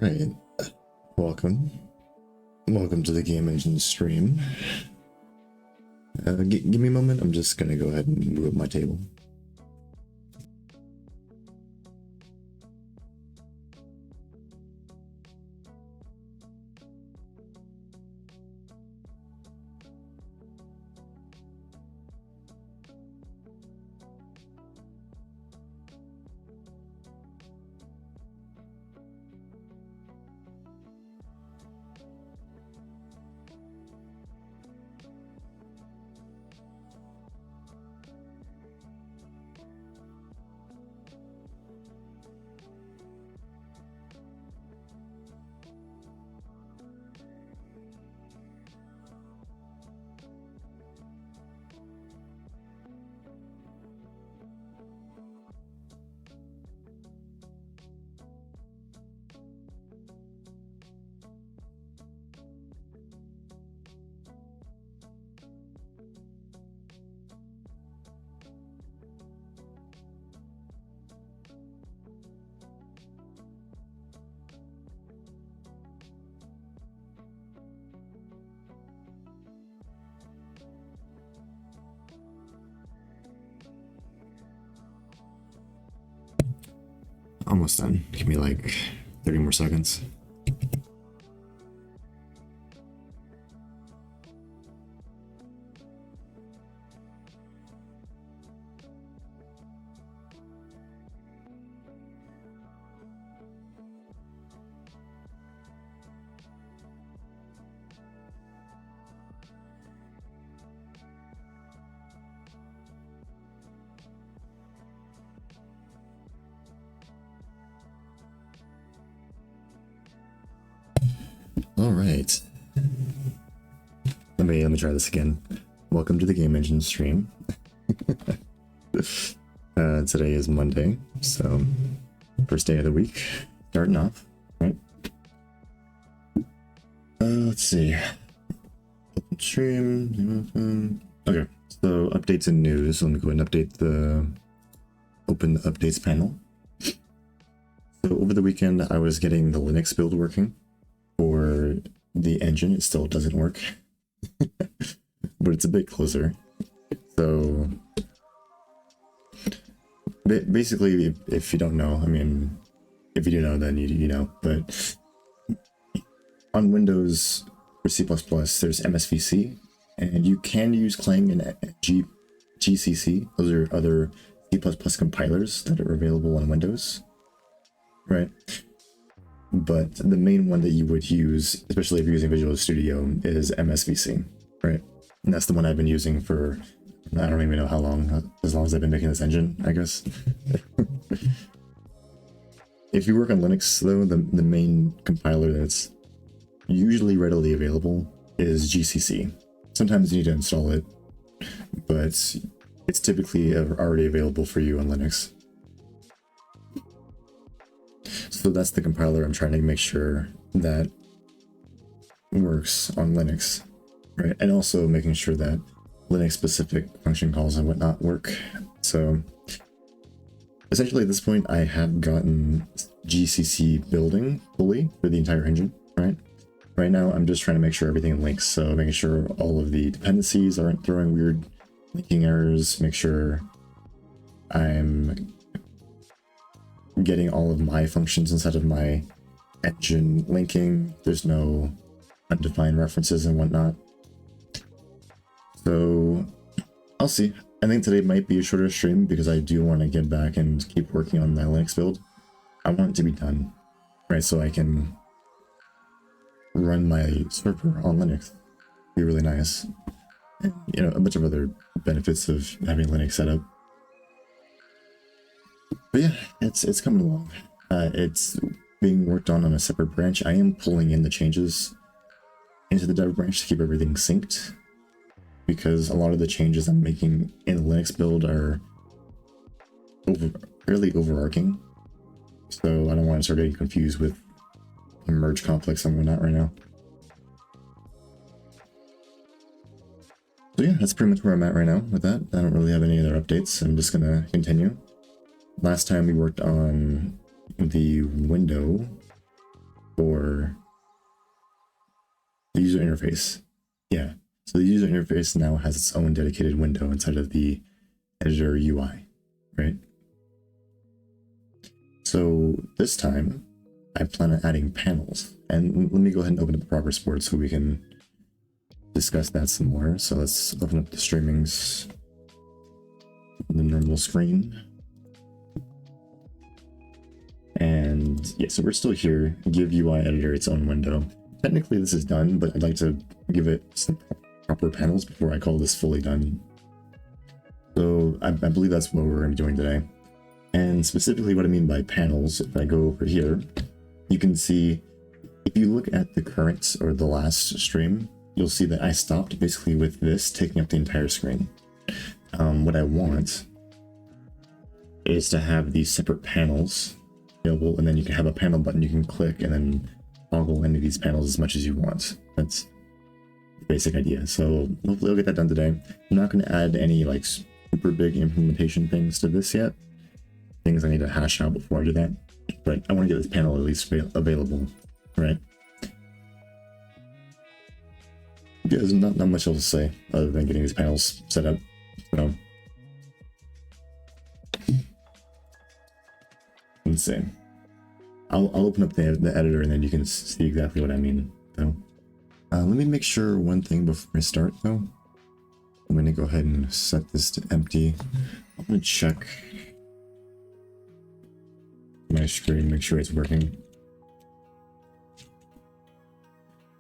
Alright, welcome to the Game Engine stream. Give me a moment, I'm just gonna go ahead and move up my table. Almost done. Give me like 30 more seconds. All right. Let me try this again. Welcome to the Game Engine stream. Today is Monday, so first day of the week, starting off, right? Let's see. Open stream. Okay, so updates and news. Let me go ahead and open the updates panel. So over the weekend, I was getting the Linux build working for the engine. It still doesn't work, but it's a bit closer. So basically, if you don't know, I mean, if you do know, then you know, but on Windows for C++, there's MSVC, and you can use Clang and GCC. Those are other C++ compilers that are available on Windows, right? But the main one that you would use, especially if you're using Visual Studio, is MSVC, right? And that's the one I've been using for, I don't even know how long, as long as I've been making this engine, I guess. If you work on Linux, though, the main compiler that's usually readily available is GCC. Sometimes you need to install it, but it's typically already available for you on Linux. So that's the compiler I'm trying to make sure that works on Linux, right? And also making sure that Linux specific function calls and whatnot work. So essentially at this point, I have gotten GCC building fully for the entire engine, right? Right now, I'm just trying to make sure everything links. So making sure all of the dependencies aren't throwing weird linking errors, make sure I'm getting all of my functions inside of my engine linking. There's no undefined references and whatnot. So I'll see. I think today might be a shorter stream because I do want to get back and keep working on my Linux build. I want it to be done, right? So I can run my server on Linux. Be really nice. And, you know, a bunch of other benefits of having Linux set up. But yeah, it's coming along. It's being worked on a separate branch. I am pulling in the changes into the dev branch to keep everything synced, because a lot of the changes I'm making in the Linux build are fairly overarching. So I don't want to start getting confused with merge conflicts and whatnot right now. So yeah, that's pretty much where I'm at right now with that. I don't really have any other updates. I'm just gonna continue. Last time we worked on the window for the user interface. Yeah, so the user interface now has its own dedicated window inside of the editor UI, right? So this time, I plan on adding panels. And let me go ahead and open up the progress board so we can discuss that some more. So let's open up the streamings, the normal screen. And yeah, so we're still here. Give UI editor its own window. Technically this is done, but I'd like to give it some proper panels before I call this fully done. So I believe that's what we're going to be doing today. And specifically what I mean by panels, if I go over here, you can see, if you look at the current or the last stream, you'll see that I stopped basically with this taking up the entire screen. What I want is to have these separate panels available, and then you can have a panel button you can click and then toggle any of these panels as much as you want. That's the basic idea. So hopefully I'll get that done today. I'm not going to add any like super big implementation things to this yet. Things I need to hash out before I do that. But I want to get this panel at least available, right? Yeah, there's not much else to say other than getting these panels set up. So let's see. I'll open up the editor and then you can see exactly what I mean. So let me make sure one thing before I start though. I'm going to go ahead and set this to empty. I'm going to check my screen, make sure it's working.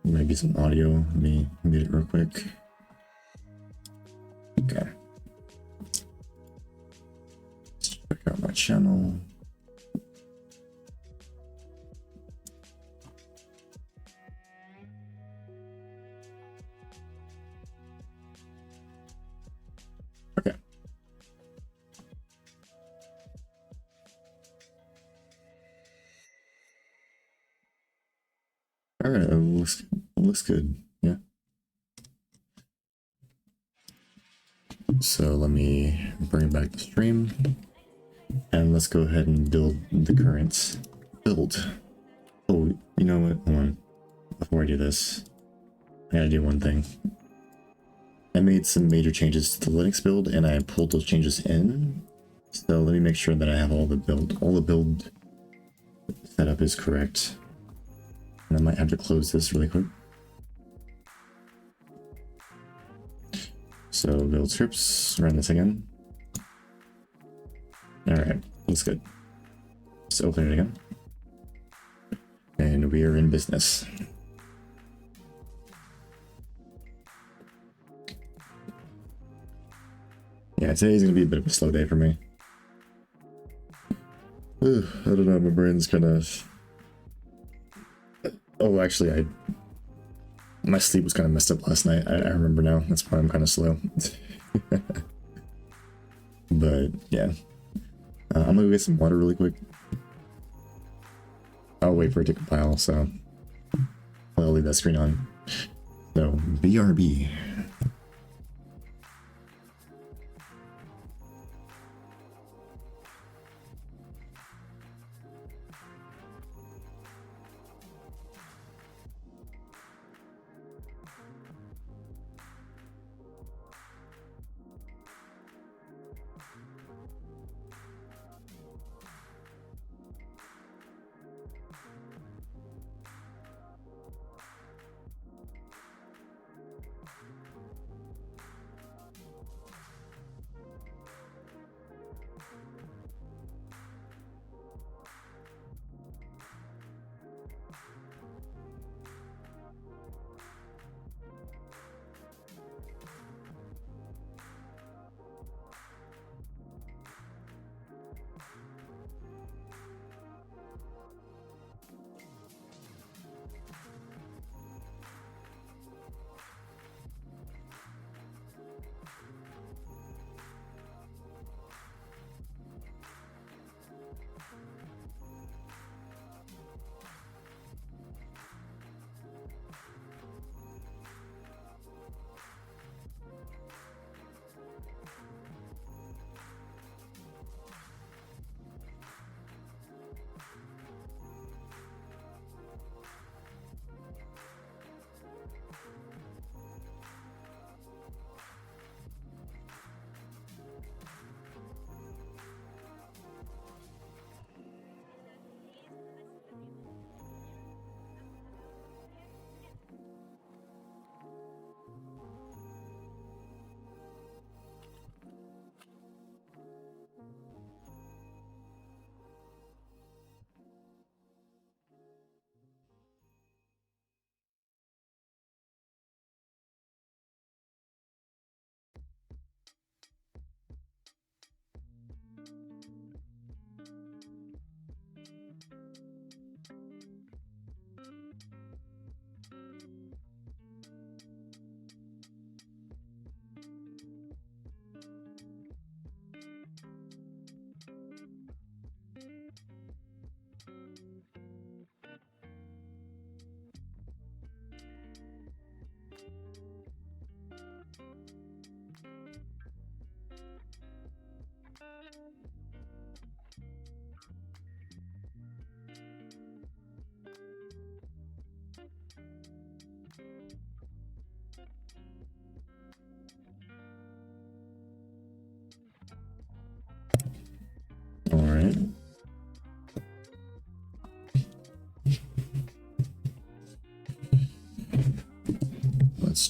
Maybe some audio. Let me mute it real quick. Okay. Let's check out my channel. Okay. All right, it looks good. Yeah. So let me bring back the stream and let's go ahead and build the current build. Oh, you know what? Hold on. Before I do this, I gotta do one thing. I made some major changes to the Linux build and I pulled those changes in. So let me make sure that I have all the build setup is correct. And I might have to close this really quick. So build scripts, run this again. Alright, that's good. Let's open it again. And we are in business. Yeah, today's gonna be a bit of a slow day for me. I don't know, my brain's kind of... Oh, actually, my sleep was kind of messed up last night. I remember now. That's why I'm kind of slow. But yeah, I'm gonna get some water really quick. I'll wait for it to compile, so I'll leave that screen on. So BRB.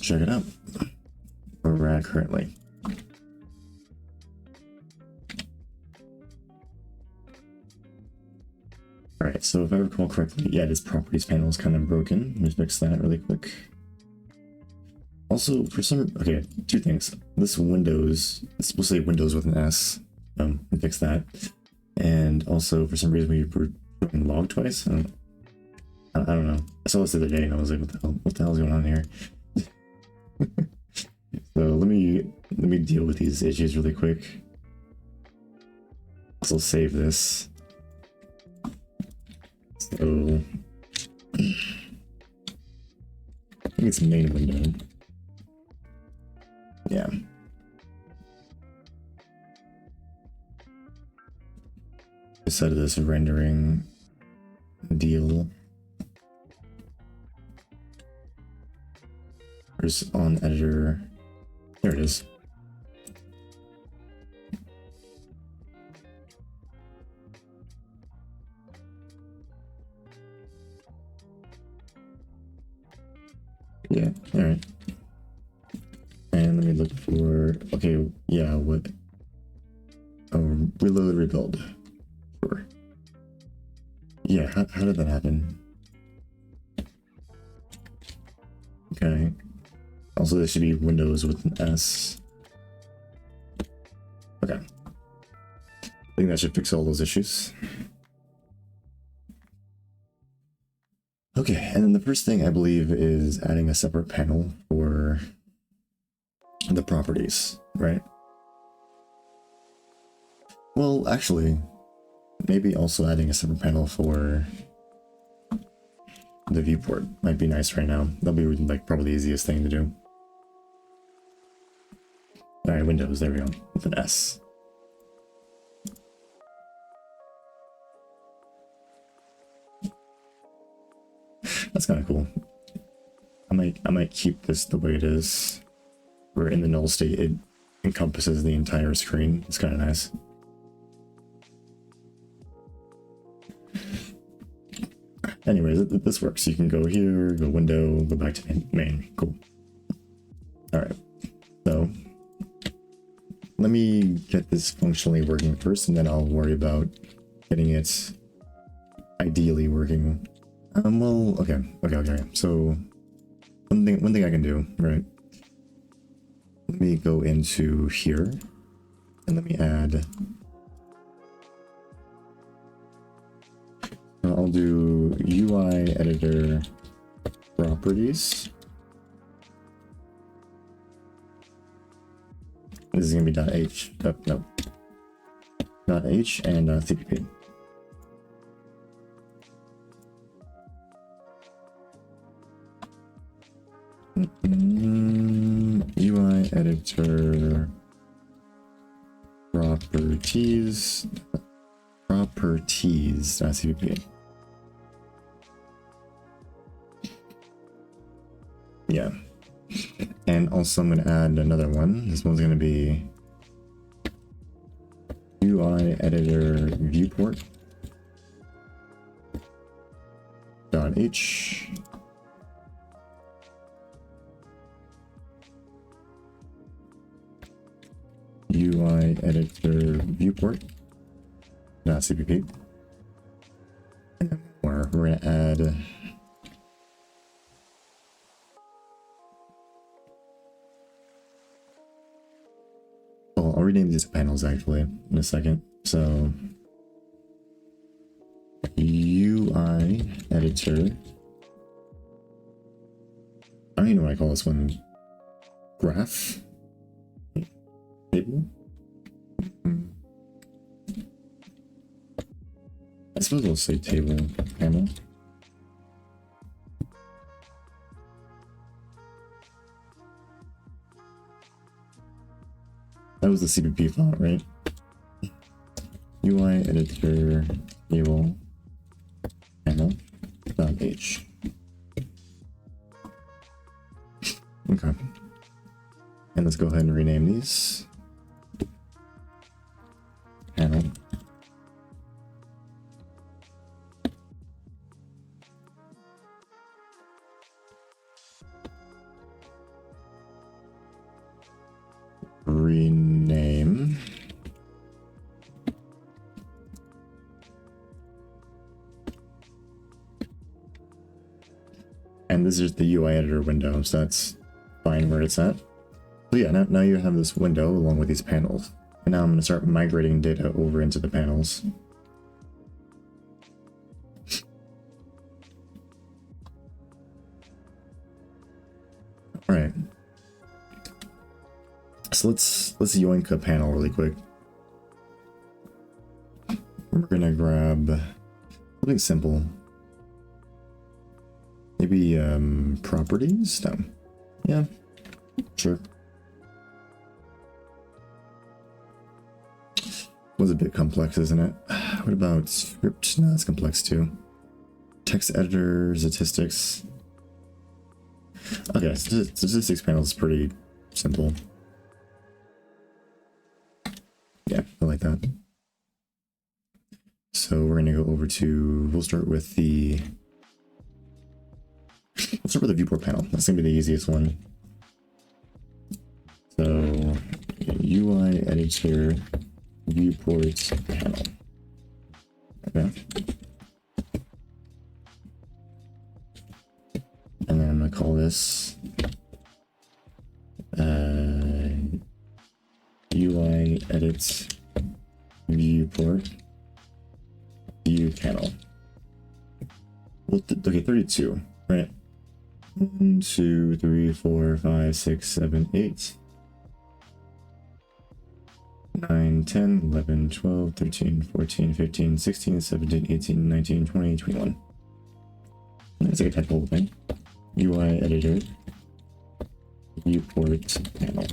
check it out. Where we're at currently. Alright, so if I recall correctly, yeah, this properties panel is kind of broken. Let me fix that really quick. Also, for some, okay, two things. This Windows, we'll say Windows with an S. Fix that. And also, for some reason, we were doing log twice. I don't know. I saw this the other day and I was like, what the hell is going on here? So let me deal with these issues really quick. Also save this. So I think it's main window. Yeah. Instead of this rendering deal. Where's on editor? There it is. Yeah, alright. And let me look for, okay, yeah, what? Oh, reload, rebuild. Sure. Yeah, how did that happen? Okay. Also, this should be Windows with an S. Okay. I think that should fix all those issues. Okay, and then the first thing I believe is adding a separate panel for the properties, right? Well, actually, maybe also adding a separate panel for the viewport might be nice right now. That'll be like probably the easiest thing to do. Alright, Windows, there we go, with an S. That's kind of cool. I might keep this the way it is, where in the null state it encompasses the entire screen. It's kind of nice. Anyways, this works. You can go here, go window, go back to main. Cool. Alright, so let me get this functionally working first, and then I'll worry about getting it ideally working. Well, okay. So one thing I can do, right? Let me go into here, and let me add. I'll do UI editor properties. This is gonna be .h. No. .h and CPP. UI editor properties.cpp. Yeah. And also I'm going to add another one. This one's going to be UI editor viewport .h UI editor viewport .cpp. And then we're going to add I'll rename these panels actually in a second. So UI editor. I don't even know what I call this one. Graph table. I suppose we'll say table panel. That was the CPP font, right? UI editor table panel .h. Okay. And let's go ahead and rename these. Panel. And this is the UI editor window, so that's fine where it's at. So yeah, now you have this window along with these panels. And now I'm going to start migrating data over into the panels. Alright. So let's yoink a panel really quick. We're gonna grab something simple. Maybe properties? No. Yeah, sure. Was a bit complex, isn't it? What about script? No, that's complex too. Text editor, statistics. Okay, statistics panel is pretty simple. Yeah, I like that. So we're gonna go over to, we'll start with the viewport panel. That's gonna be the easiest one. So UI editor viewport panel. Okay. And then I'm gonna call this UI edit viewport view panel. Well, okay, 32, right? 1, 2, 3, 4, 5, 6, 7, 8, 9, 10, 11, 12, 13, 14, 15, 16, 17, 18, 19, 20, 21. That's like a typical thing. UI editor viewport panel.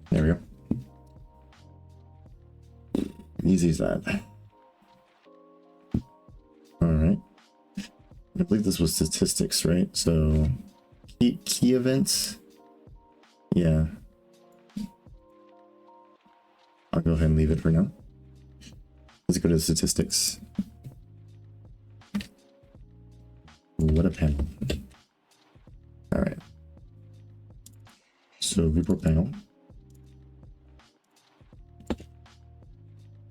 There we go. Easy as that. Alright. I believe this was statistics, right? So key events. Yeah. I'll go ahead and leave it for now. Let's go to the statistics. What a panel. Alright. So viewport panel.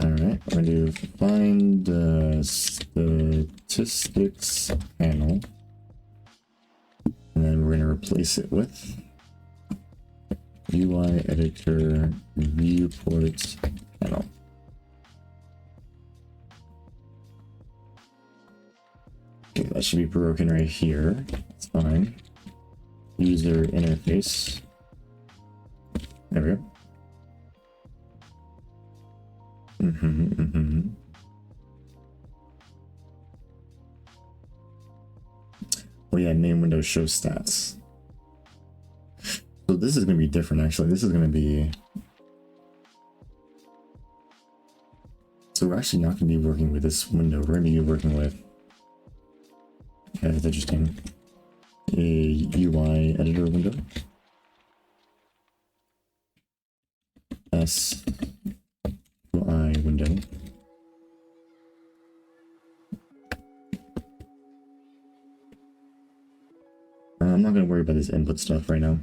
Alright, we're going to find statistics panel. And then we're going to replace it with UI editor viewport panel. Okay, that should be broken right here. That's fine. User interface. There we go. Oh yeah, main window show stats. So this is going to be different actually. This is going to be... So we're actually not going to be working with this window. We're going to be working with... Okay, that's interesting. A UI editor window. UI window. I'm not going to worry about this input stuff right now.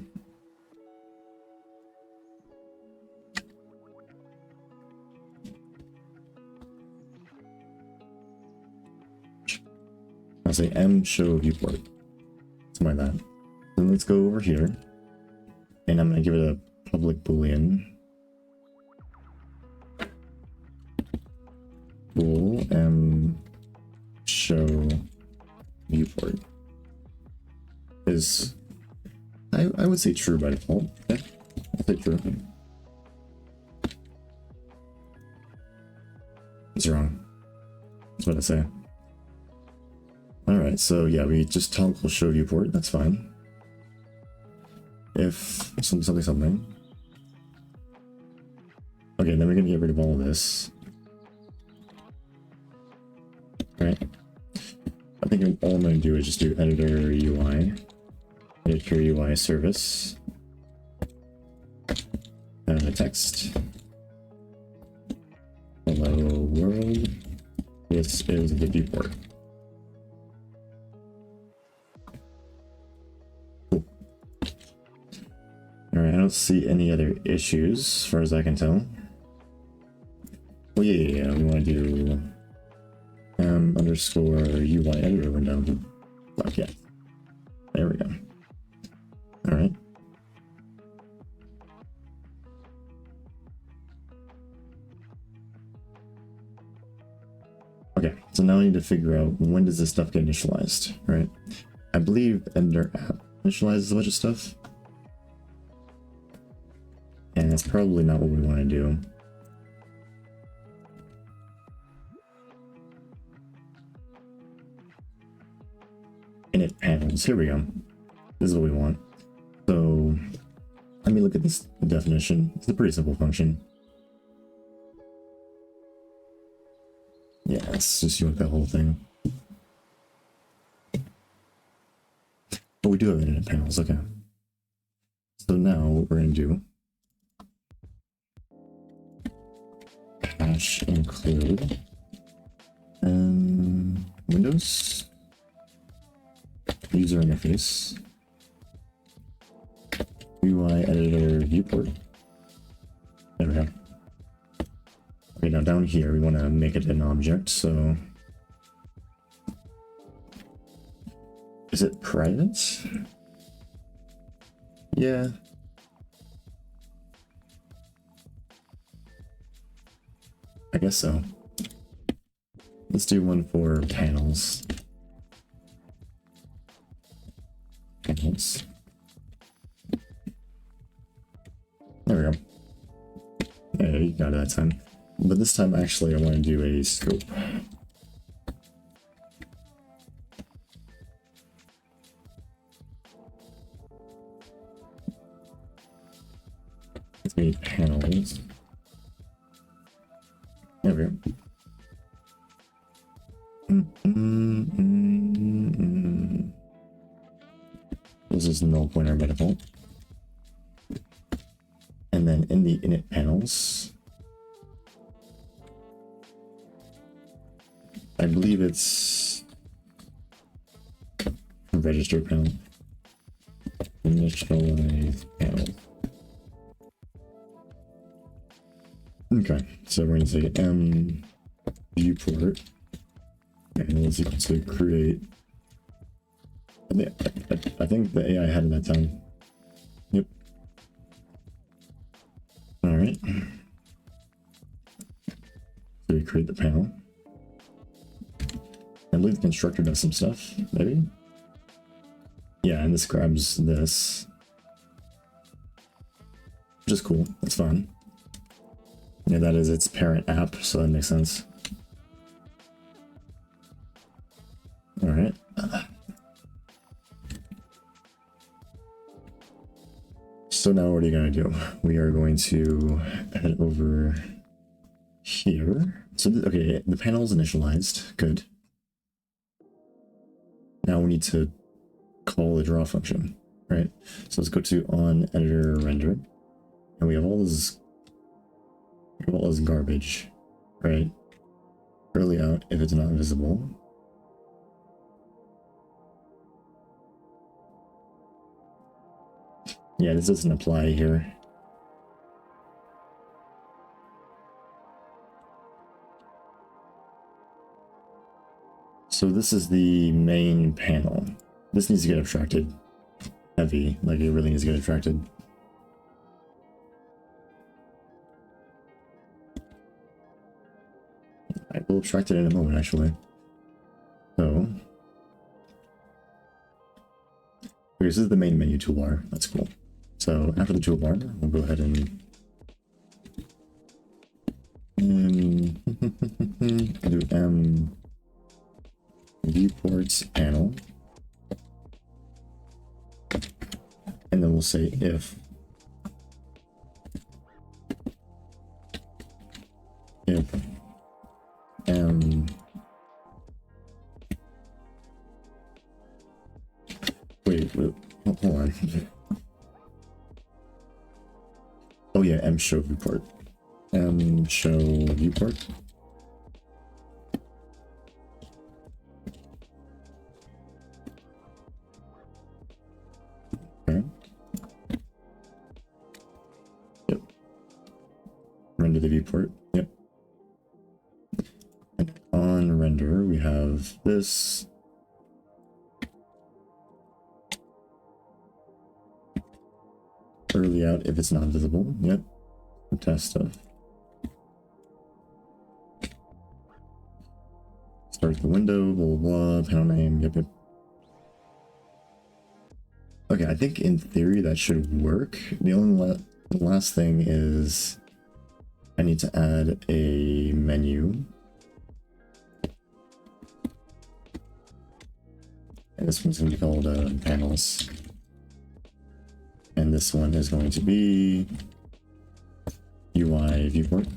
I'll say m show viewport. Something like that. Then let's go over here. And I'm going to give it a public boolean. Bool m show viewport is I would say true by default. Okay, I'll say true. It's wrong. That's what I say. Alright, so yeah, we just toggle show viewport, that's fine. If something. Okay, then we're gonna get rid of all of this. Right. I think all I'm going to do is just do editor UI, editor UI service, text, hello world, this is the viewport. Cool. Alright, I don't see any other issues as far as I can tell. Oh yeah, we want to do underscore UI editor window. Okay. There we go. All right. Okay, so now I need to figure out when does this stuff get initialized, right? I believe Editor App initializes a bunch of stuff. And that's probably not what we want to do. Init panels, here we go. This is what we want. So let me look at this definition. It's a pretty simple function. Yeah, let's just use that whole thing. Oh, we do have init panels, okay. So now what we're going to do, hash include Windows user interface UI editor viewport. There we go. Okay, now down here we want to make it an object, so is it private? Yeah. I guess so. Let's do one for panels. Panels. There we go. Yeah, you got it that time. But this time, actually, I want to do a scope. Let's make panels. There we go. This is null pointer by default. And then in the init panels, I believe it's register panel. Initialize panel. Okay, so we're going to say viewport and it's equal to create. I think the AI had it that time. Yep. All right. So we create the panel. I believe the constructor does some stuff, maybe? Yeah, and this grabs this. Which is cool, that's fine. Yeah, that is its parent app, so that makes sense. Alright. So now what are you going to do? We are going to head over here. So, okay, the panel is initialized. Good. Now we need to call the draw function, right? So let's go to on editor render, and we have all this garbage, right? Early out if it's not visible. Yeah, this doesn't apply here. So this is the main panel. This needs to get abstracted heavy, like it really needs to get abstracted. I will abstract it in a moment, actually. So, okay, this is the main menu toolbar. That's cool. So after the toolbar, we'll go ahead and do viewports panel, and then we'll say if wait, hold on. Oh yeah, show viewport. Show viewport. Okay. Yep. Render the viewport. Yep. And on render, we have this. early out if it's not visible. Yep. Test stuff. Start the window, blah, blah, blah, panel name, yep. Okay, I think in theory that should work. The only last thing is I need to add a menu. And this one's going to be called panels. And this one is going to be UI viewport.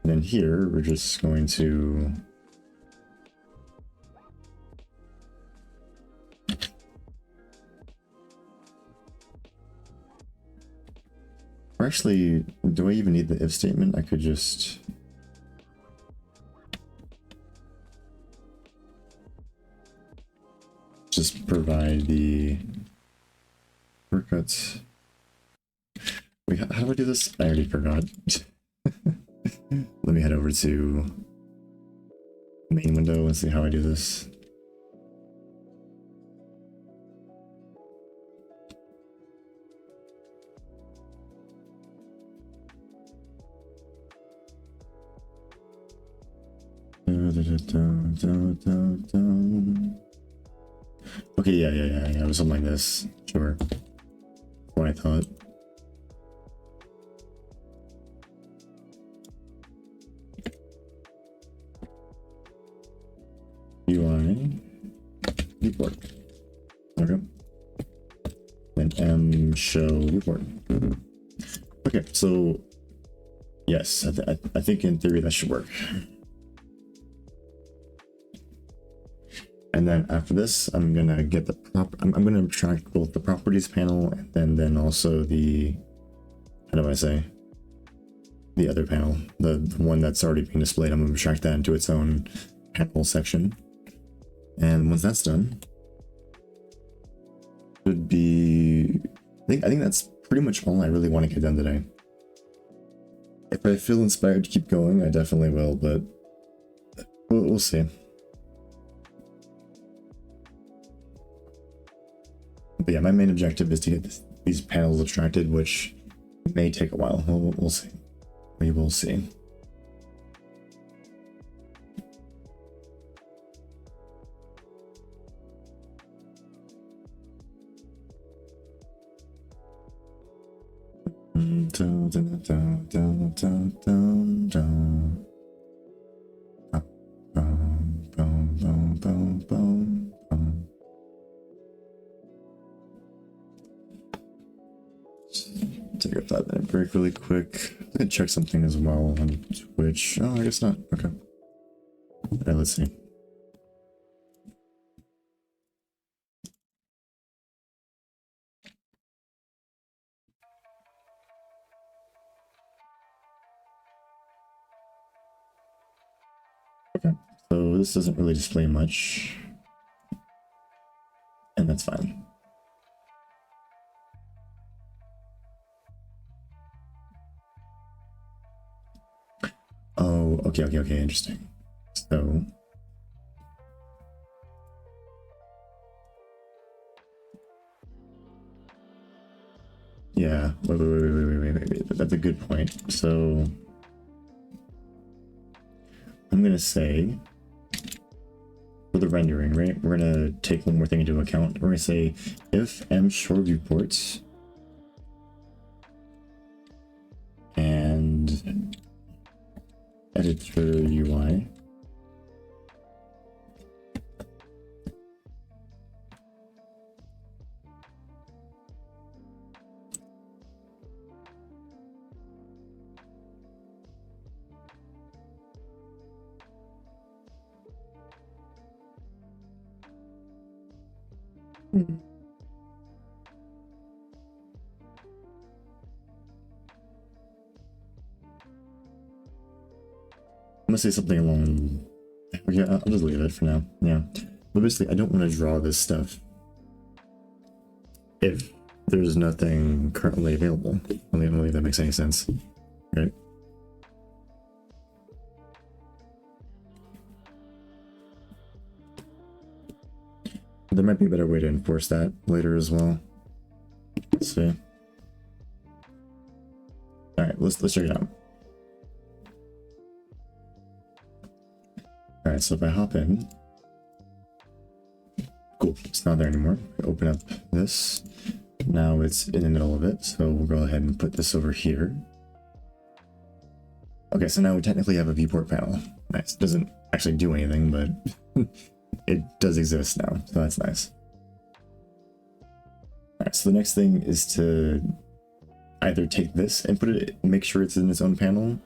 And then here, we're just going to or actually, do I even need the if statement? I could just provide the shortcuts. Wait, how do I do this? I already forgot. Let me head over to main window and see how I do this. Okay, yeah, it was something like this. Sure. That's what I thought. UI viewport. There we go. And M show viewport. Okay, so yes, I think in theory that should work. And then after this, I'm gonna get the I'm gonna extract both the properties panel and then also the, how do I say, the other panel, the one that's already being displayed. I'm gonna extract that into its own panel section. And once that's done, should be, I think that's pretty much all I really want to get done today. If I feel inspired to keep going, I definitely will, but we'll see. But yeah, my main objective is to get these panels abstracted, which may take a while. We'll see. We will see. Take a 5-minute break really quick. I'm gonna check something as well on Twitch. Oh, I guess not. Okay. Alright, let's see. Okay, so this doesn't really display much, and that's fine. Oh, okay, interesting. So yeah, wait. That's a good point. So I'm gonna say for the rendering, right? We're gonna take one more thing into account. We're gonna say if M show viewports and editor UI I'm gonna say something along. Yeah, I'll just leave it for now. Yeah, but basically, I don't want to draw this stuff if there's nothing currently available. I don't believe that makes any sense, right? There might be a better way to enforce that later as well. Let's see. All right, let's check it out. All right, so if I hop in, cool, it's not there anymore. Open up this. Now it's in the middle of it, so we'll go ahead and put this over here. Okay, so now we technically have a viewport panel. Nice. Doesn't actually do anything, but it does exist now, so that's nice. All right, so the next thing is to either take this and put it, make sure it's in its own panel,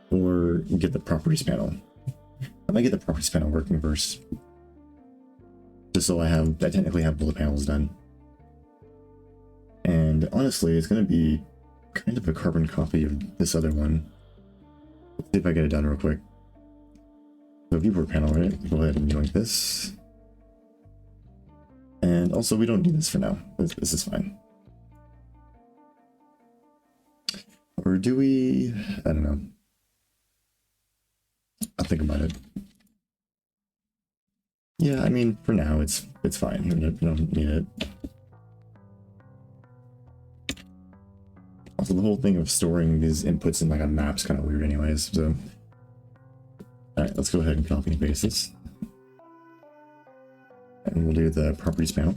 or get the properties panel. I might get the properties panel working first, just so I technically have all the panels done. And honestly, it's going to be kind of a carbon copy of this other one. Let's see if I get it done real quick. So viewport panel, right? Go ahead and join this. And also, we don't need this for now. This is fine. Or do we? I don't know. I'll think about it. Yeah, I mean, for now, it's fine. We don't need it. Also, the whole thing of storing these inputs in like a map's kind of weird anyways, so. Alright, let's go ahead and copy and paste this. And we'll do the properties panel.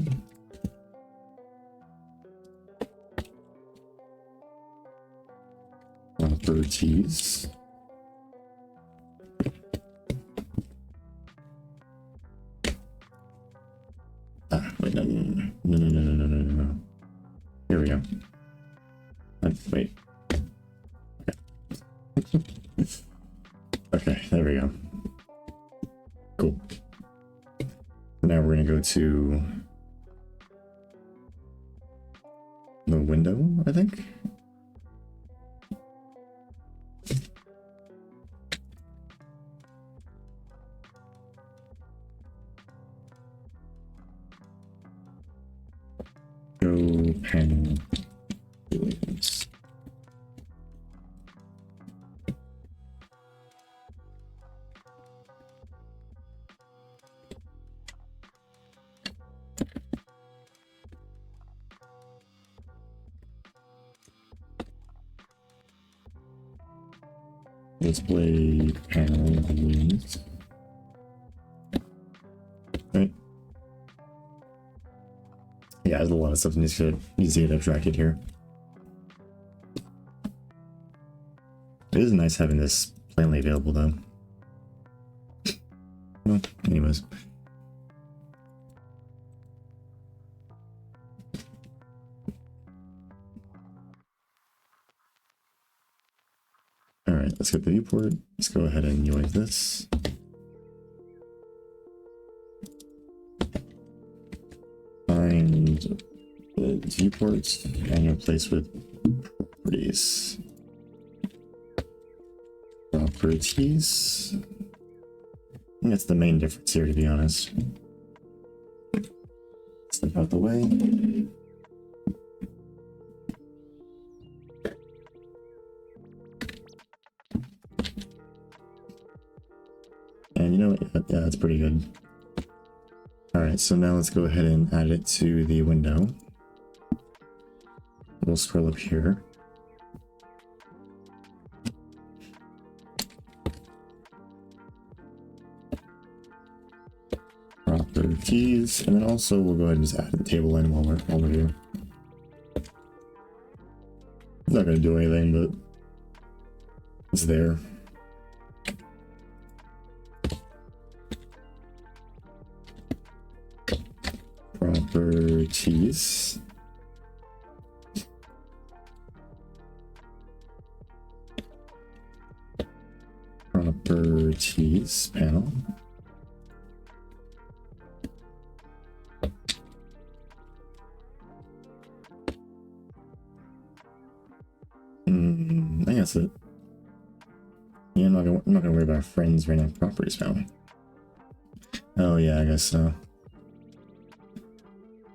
Properties. Wait, no. Here we go. Wait. Okay. Okay, there we go. Cool. Now we're going to go to the window, I think. Go panel. Display panel balloons. Right. Yeah, there's a lot of stuff that needs to get abstracted here. It is nice having this plainly available though. Well, anyways. Alright, let's get the viewport. Let's go ahead and UI this. Find the viewport and replace with properties. Properties. I think that's the main difference here, to be honest. Step out the way. And you know what? Yeah, that's pretty good. Alright, so now let's go ahead and add it to the window. We'll scroll up here. Properties, and then also we'll go ahead and just add the table in while we're here. It's not going to do anything, but it's there. Properties. Properties panel. I think that's it. Yeah, I'm not gonna worry about friends right now. Properties panel. Oh yeah, I guess so.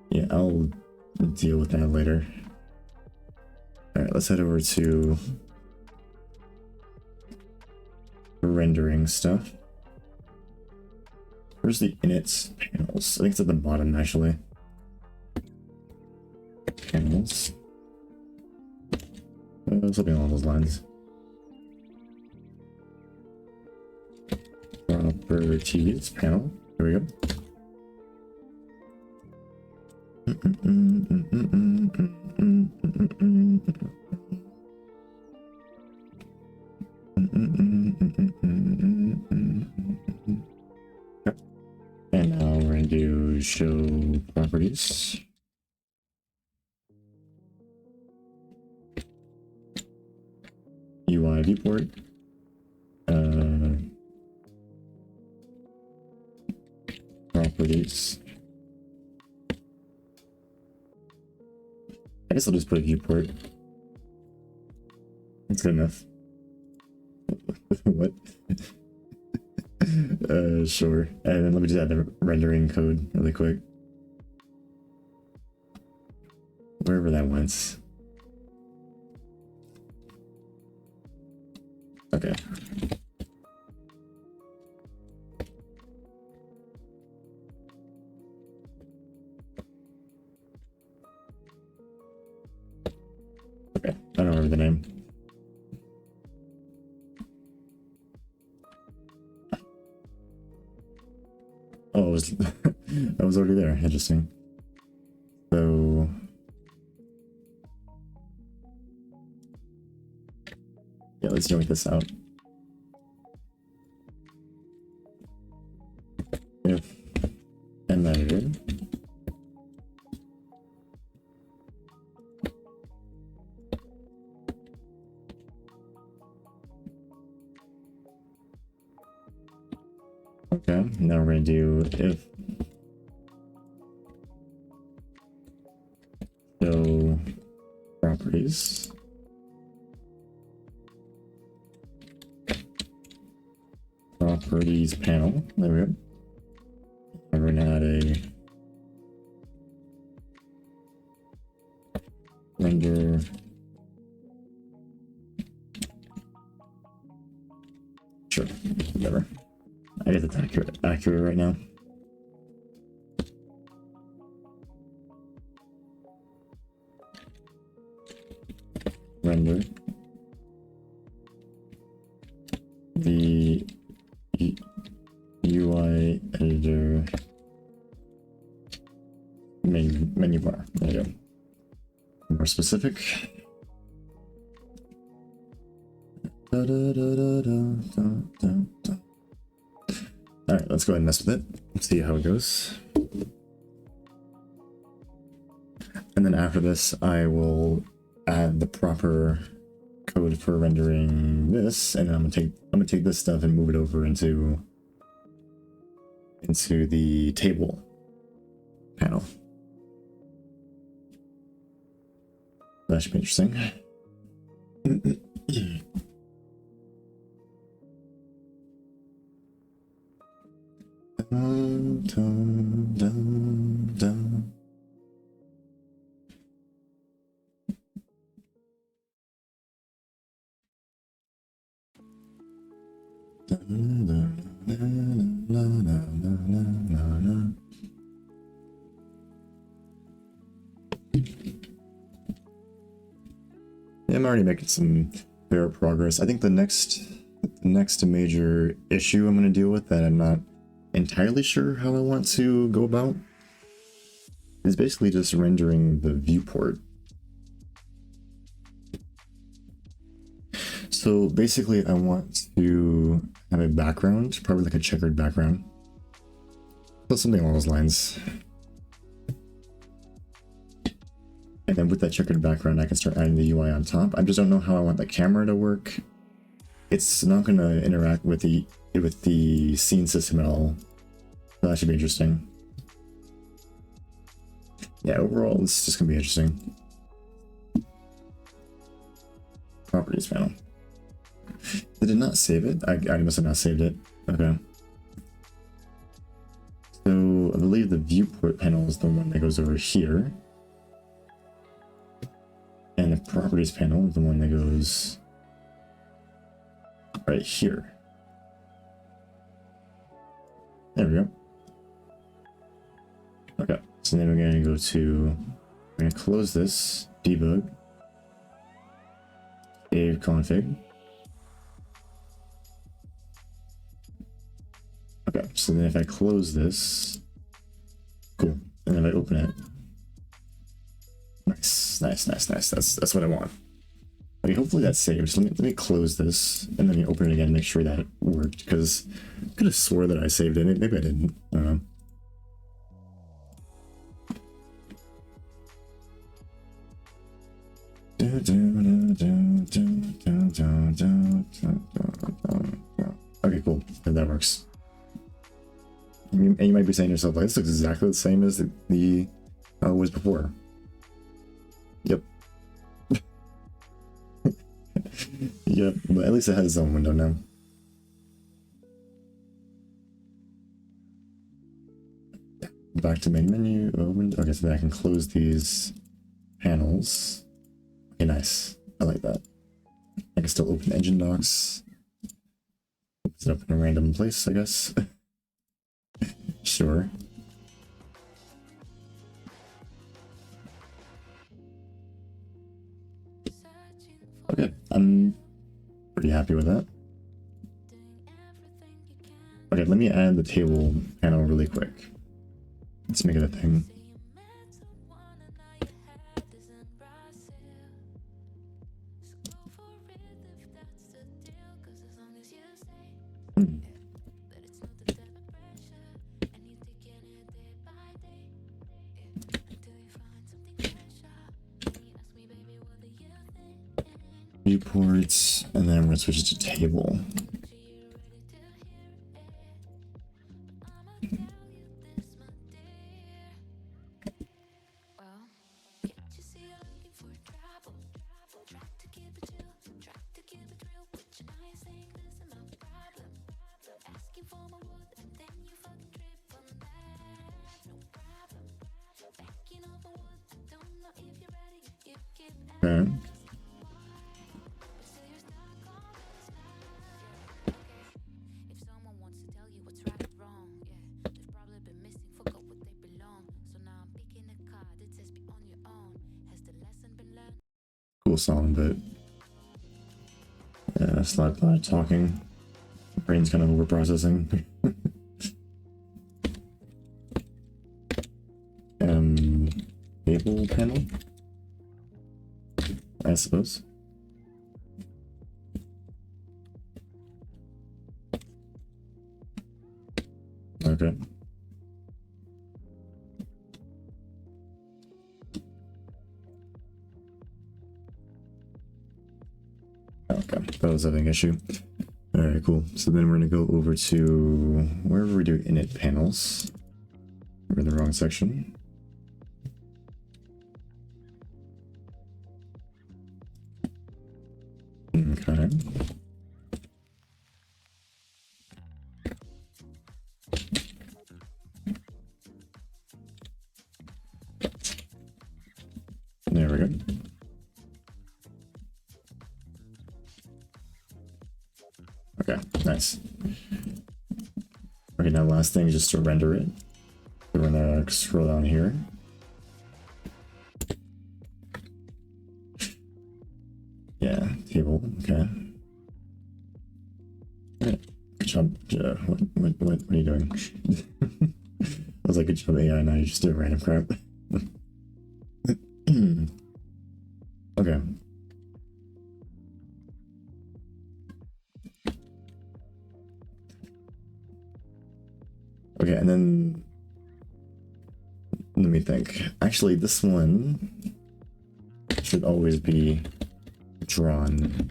Yeah, I'll deal with that later. Alright, let's head over to rendering stuff. Where's the init panels? I think it's at the bottom actually. Panels. Something along those lines. Properties panel. Here we go. And now we're going to do show properties. UI viewport. Properties. I guess I'll just put a viewport. That's good enough. What? Sure. And then let me just add the rendering code really quick. Wherever that went. Okay. Okay, I don't remember the name. Oh, it was I was already there. Interesting. So yeah, let's join this out. If editor okay, now we're going to do if show properties properties panel. There we go. And we're going to add a render sure, whatever. I guess it's accurate right now. Render the UI editor menu bar. There you go. More specific. Da, da, da, da, da, da, da. All right, let's go ahead and mess with it. Let's see how it goes. And then after this, I will add the proper code for rendering this, and then I'm gonna take this stuff and move it over into the table panel. That should be interesting. Dun, dun, dun, dun. Yeah, I'm already making some fair progress. I think the next major issue I'm going to deal with that I'm not entirely sure how I want to go about is basically just rendering the viewport. So basically I want to have a background, probably like a checkered background. So something along those lines. And then with that checkered background, I can start adding the UI on top. I just don't know how I want the camera to work. It's not going to interact with the scene system at all. So that should be interesting. Yeah, overall, it's just going to be interesting. Properties panel. Did it not save it? I must have not saved it. Okay. So I believe the viewport panel is the one that goes over here. And the properties panel is the one that goes right here. There we go. Okay, so then we're gonna we're gonna close this, debug, save config. Okay, so then if I close this, cool, and then if I open it, nice. That's what I want. Okay, hopefully that's saved. So let me close this and then open it again and make sure that it worked, because I could have swore that I saved it. Maybe I didn't. I don't know. Okay, cool. That works. And you might be saying to yourself, like, this looks exactly the same as the was before. Yep. Yep, but at least it has its own window now. Back to main menu. Okay, so then I can close these panels. Okay, nice. I like that. I can still open engine docs. Opens it up in a random place, I guess. Sure. Okay, I'm pretty happy with that. Okay, let me add the table panel really quick. Let's make it a thing. Viewports, and then we're going to switch it to table. Okay. Cool song, but yeah, that's not talking. Brain's kind of over processing. Table panel, I suppose. Okay. Okay, that was having an issue. Alright, cool. So then we're gonna go over to wherever we do init panels. We're in the wrong section. Okay. There we go. Okay, nice. Okay, now last thing is just to render it. So we're gonna scroll down here. Yeah, table, okay. Good job. What are you doing? I was like, good job, AI, now you just do random crap. Okay. Okay, and then let me think. Actually, this one should always be drawn.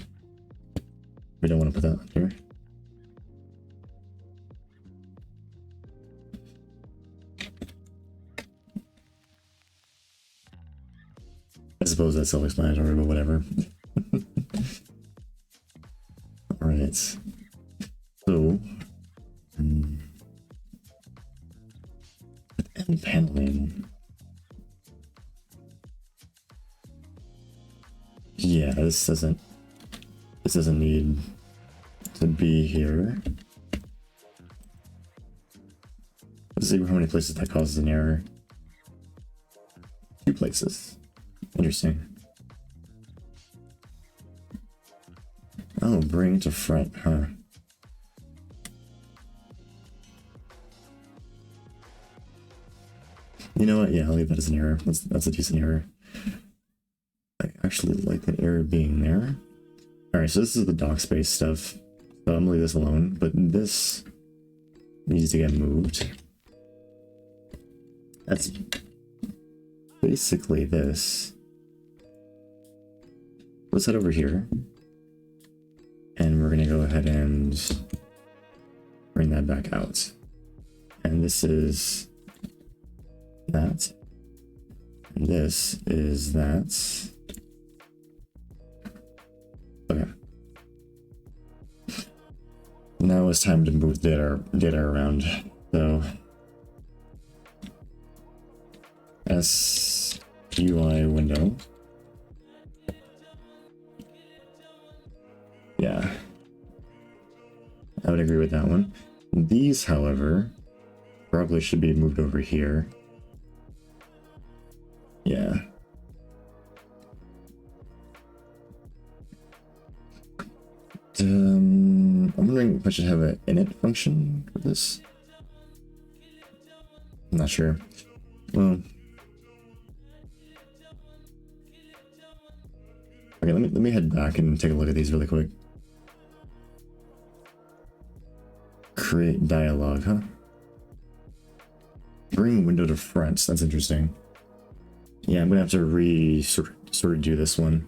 We don't want to put that here. I suppose that's self-explanatory, but whatever. Alright. So, end paneling. Yeah, this doesn't need to be here. Let's see how many places that causes an error. Two places. Interesting. Oh, bring to front, huh? You know what? Yeah, I'll leave that as an error. That's a decent error. I actually like that error being there. Alright, so this is the dock space stuff. So I'm gonna leave this alone, but this needs to get moved. That's basically this. Let's head over here. And we're gonna go ahead and bring that back out. And this is that. And this is that. Okay. Now it's time to move data around. So UI window. Yeah, I would agree with that one. These, however, probably should be moved over here. Yeah. I'm wondering if I should have an init function for this. I'm not sure. Well, okay, let me head back and take a look at these really quick. Create dialogue, huh? Bring window to front. That's interesting. Yeah, I'm gonna have to sort of do this one.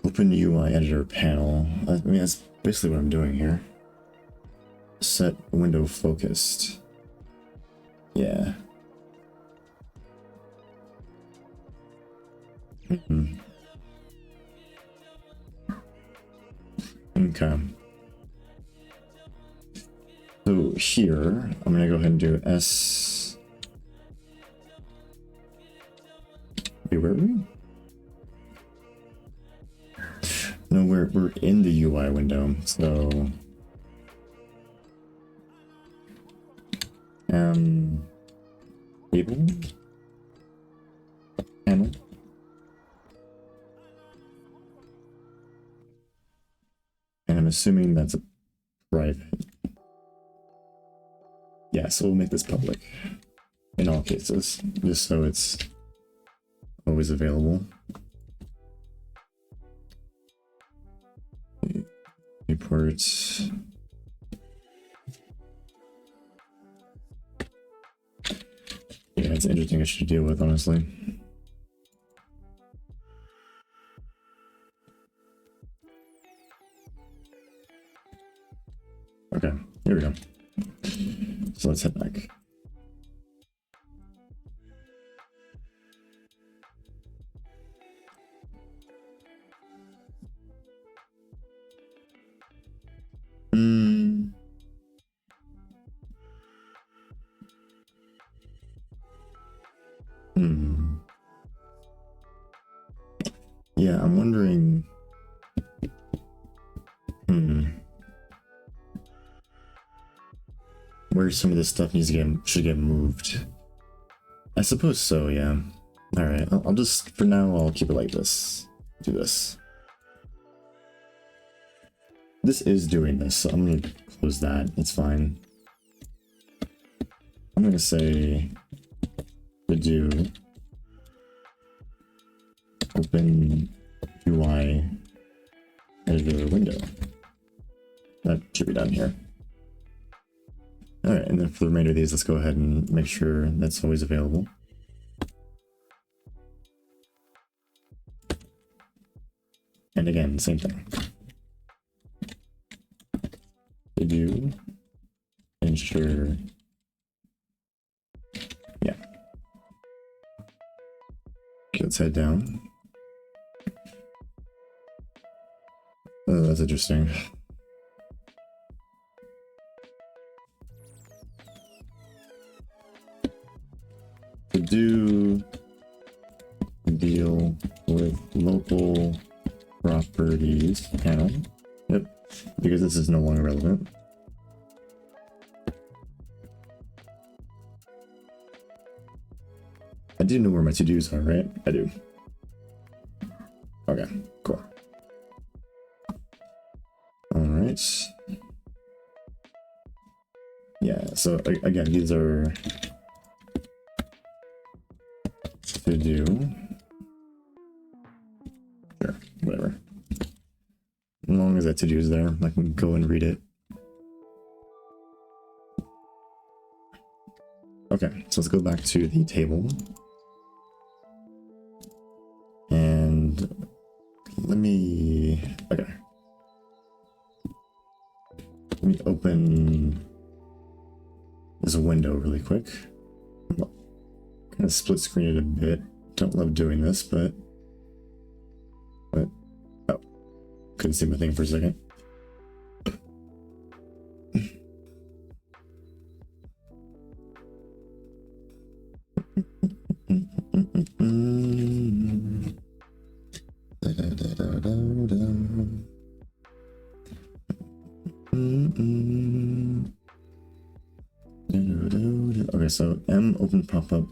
Open UI editor panel. I mean, that's basically what I'm doing here. Set window focused. Yeah. Okay. So here, I'm gonna go ahead and do S. Wait, where are we? No, we're in the UI window, so table panel. And I'm assuming that's a private. Yeah, so we'll make this public in all cases, just so it's always available. Reports. Yeah, it's an interesting issue to deal with, honestly. Okay, here we go. So let's head back. Yeah, I'm wondering. Where some of this stuff should get moved. I suppose so, yeah. Alright, I'll just, for now, I'll keep it like this. Do this. This is doing this, so I'm gonna close that. It's fine. I'm gonna say to do open UI editor window. That should be done here. Alright, and then for the remainder of these, let's go ahead and make sure that's always available. And again, same thing. To do ensure. Yeah. Okay, let's head down. Oh, that's interesting. To do deal with local properties panel. Yep, because this is no longer relevant. I do know where my to-dos are, right? I do. Okay, cool. All right. Yeah, so again, these are to do. Sure, whatever. As long as that to do is there, I can go and read it. Okay, so let's go back to the table. And let me, okay. Let me open this window really quick. Kind of split screen it a bit. Don't love doing this, but oh, couldn't see my thing for a second. Okay, so M open pop-up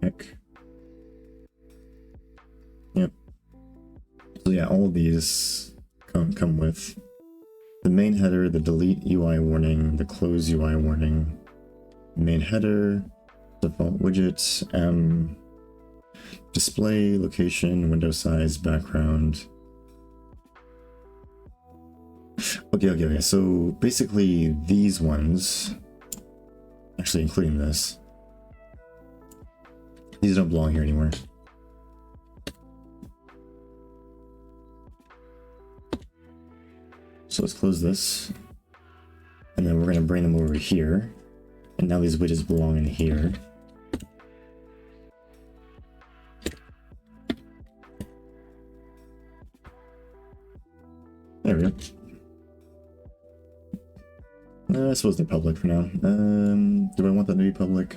heck. Yep. So yeah, all of these come with the main header, the delete UI warning, the close UI warning, main header, default widgets, M, display, location, window size, background. Okay. So basically these ones, actually including this, these don't belong here anymore. So let's close this. And then we're going to bring them over here. And now these widgets belong in here. There we go. I suppose they're public for now. Do I want that to be public?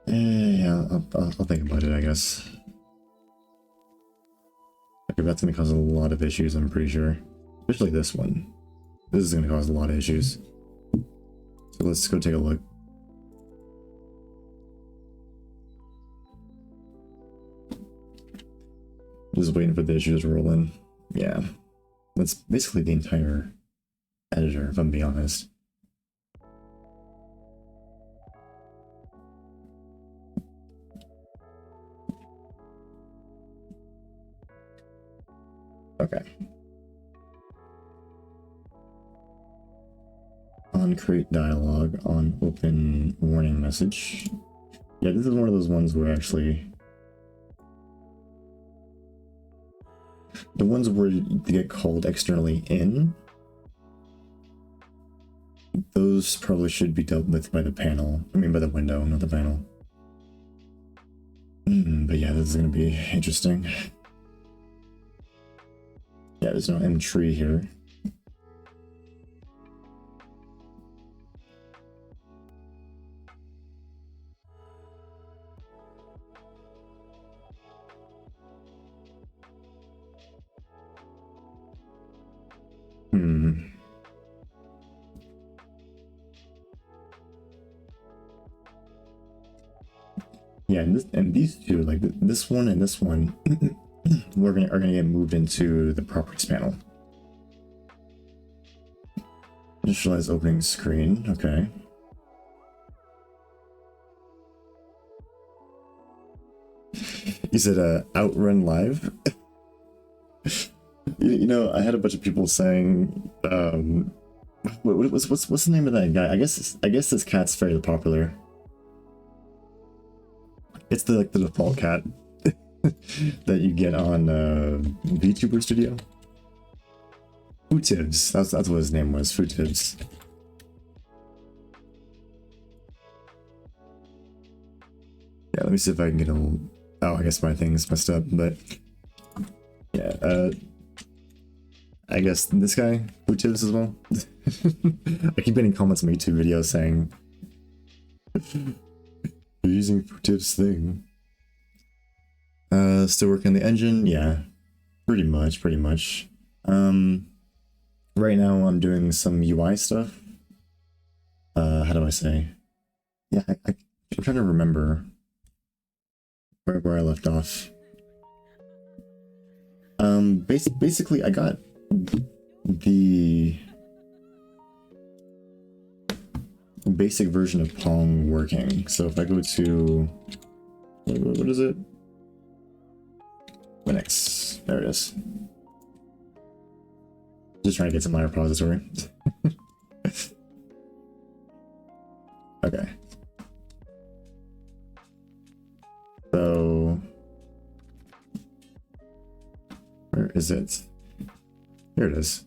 Yeah, I'll think about it, I guess. Okay, that's gonna cause a lot of issues, I'm pretty sure. Especially this one. This is gonna cause a lot of issues. So let's go take a look. Just waiting for the issues to roll in. Yeah. That's basically the entire editor, if I'm being honest. Okay. On create dialog, on open warning message. Yeah, this is one of those ones where actually the ones where they get called externally in, those probably should be dealt with by the panel. I mean by the window, not the panel. But yeah, this is going to be interesting. Yeah, there's no M tree here. Yeah, and these two, like this one and this one, are gonna get moved into the properties panel. Initialize opening screen. Okay. You said outrun live. you know, I had a bunch of people saying, what's the name of that guy? I guess this cat's fairly popular. It's the default cat that you get on VTuber Studio. Footibs, that's what his name was. Footibs. Yeah, let me see if I can get him. Oh, I guess my thing's messed up, but yeah. I guess this guy, Footibs as well. I keep getting comments on my YouTube videos saying, "You're using Footibs thing." Still working on the engine, yeah, pretty much. Right now I'm doing some UI stuff. How do I say? Yeah, I'm trying to remember where I left off. Basically, I got the basic version of Pong working. So if I go to, what is it? Linux. There it is. Just trying to get to my repository. Okay. So, where is it? Here it is.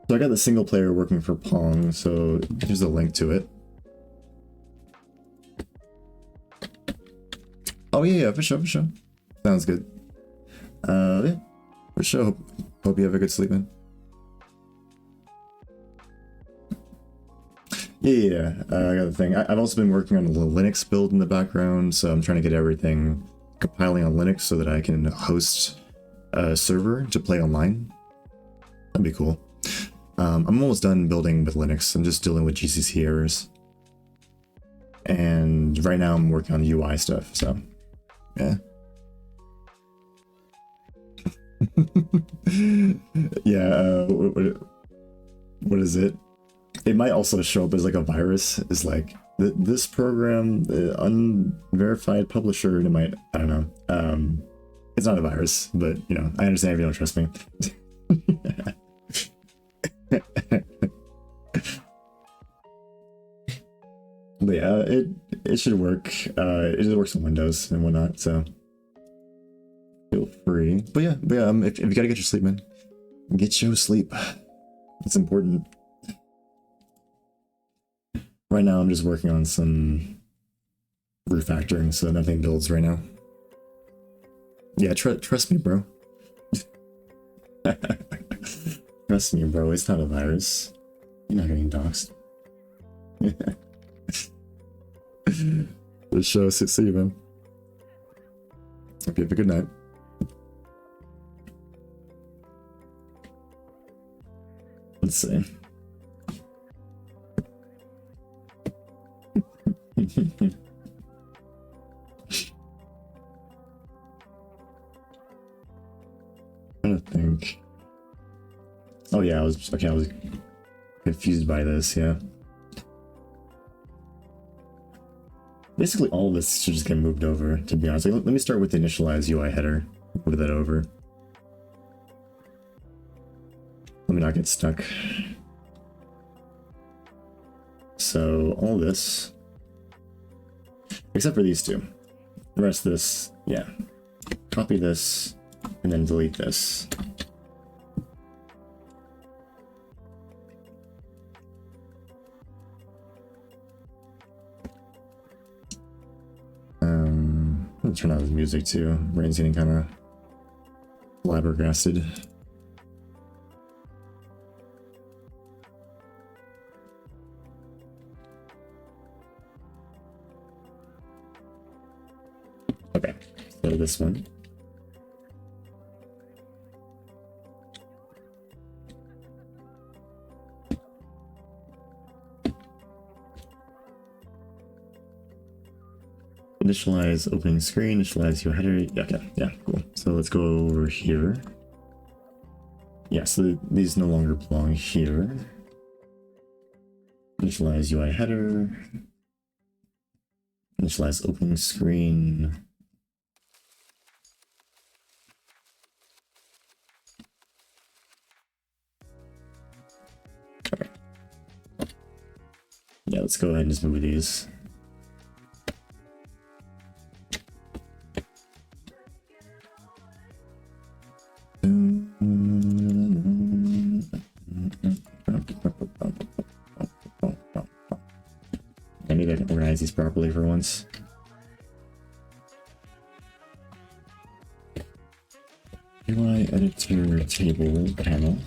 So I got the single player working for Pong, so here's a link to it. Oh yeah, for sure. Sounds good. Yeah, for sure. Hope you have a good sleep, man. Yeah, I got the thing. I've also been working on a little Linux build in the background, so I'm trying to get everything compiling on Linux so that I can host a server to play online. That'd be cool. I'm almost done building with Linux. I'm just dealing with GCC errors. And right now I'm working on UI stuff, so yeah. Yeah, what is it? It might also show up as like a virus. It's like this program, the unverified publisher, and it might, I don't know. It's not a virus, but you know, I understand if you don't trust me. But yeah, it should work. It just works on Windows and whatnot, so feel free. But yeah, if you gotta get your sleep, man, get your sleep. It's important. Right now, I'm just working on some refactoring, so nothing builds right now. Yeah, trust me, bro. Trust me, bro. It's not a virus. You're not getting doxxed. The show. See you, man. Hope you have a good night. Let's see. I think. Oh yeah, I was confused by this. Yeah. Basically, all of this should just get moved over. To be honest, like, let me start with the initialize UI header. Move that over. Let me not get stuck. So all this, except for these two. The rest of this, yeah. Copy this, and then delete this. I'll turn on the music too. Brain's getting kind of flabbergasted. Okay, so this one. Initialize opening screen, initialize your header. Okay, yeah, cool. So let's go over here. Yeah, so these no longer belong here. Initialize UI header. Initialize opening screen. Okay. Yeah, let's go ahead and just move these. I need to organize these properly for once. UIEditorTablePanel.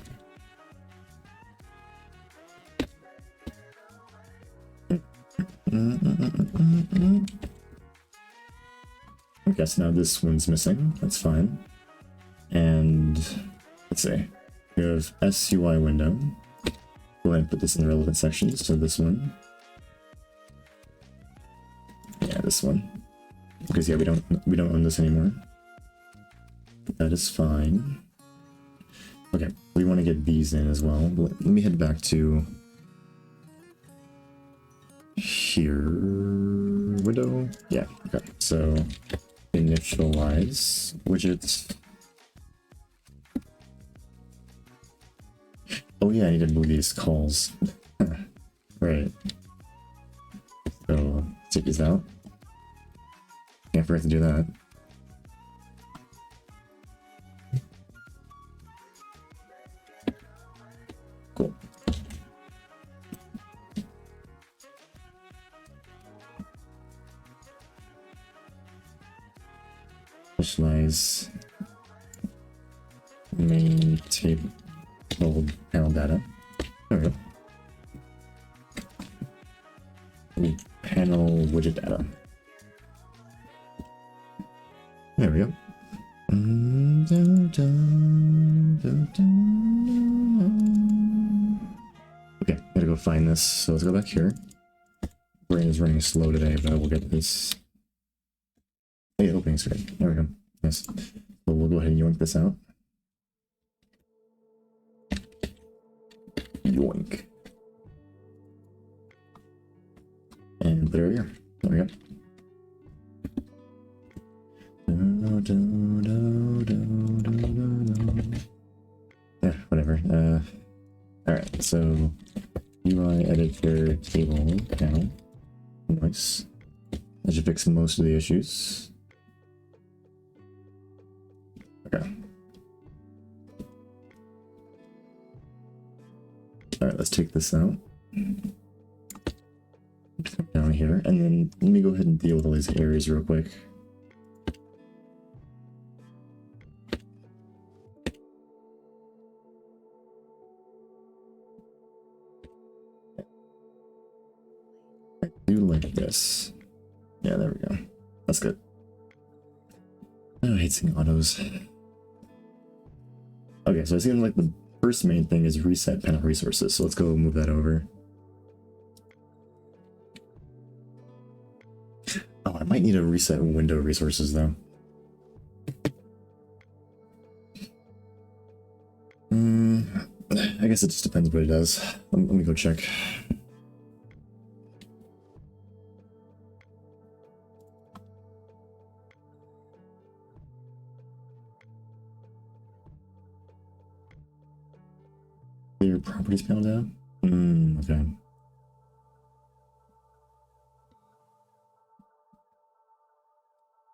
Okay, so now this one's missing. That's fine. And let's see. We have SUI window. Go ahead and put this in the relevant sections. So this one. Yeah, this one. Because yeah, we don't own this anymore. That is fine. Okay, we want to get these in as well. Let me head back to here. Window? Yeah, okay. So initialize widgets. Oh yeah, I need to move these calls. Right. So check these out. Can't forget to do that. Cool. Initialize main table panel data. There we go. Panel widget data. There we go. Okay, gotta go find this. So let's go back here. Brain is running slow today, but we'll get this. Oh yeah, opening screen. There we go. Yes. So we'll go ahead and yoink this out. Yoink. And there we go. There we go. Yeah, whatever. Alright, so UIEditorTablePanel. Nice. That should fix most of the issues. Okay. Alright, let's take this out. Down here, and then let me go ahead and deal with all these areas real quick. I do like this. Yeah, there we go. That's good. I hate seeing autos. Okay, so it seems like the first main thing is reset panel resources, so let's go move that over. Oh, I might need to reset window resources though. I guess it just depends what it does. Let me go check. Your properties panel down? Okay.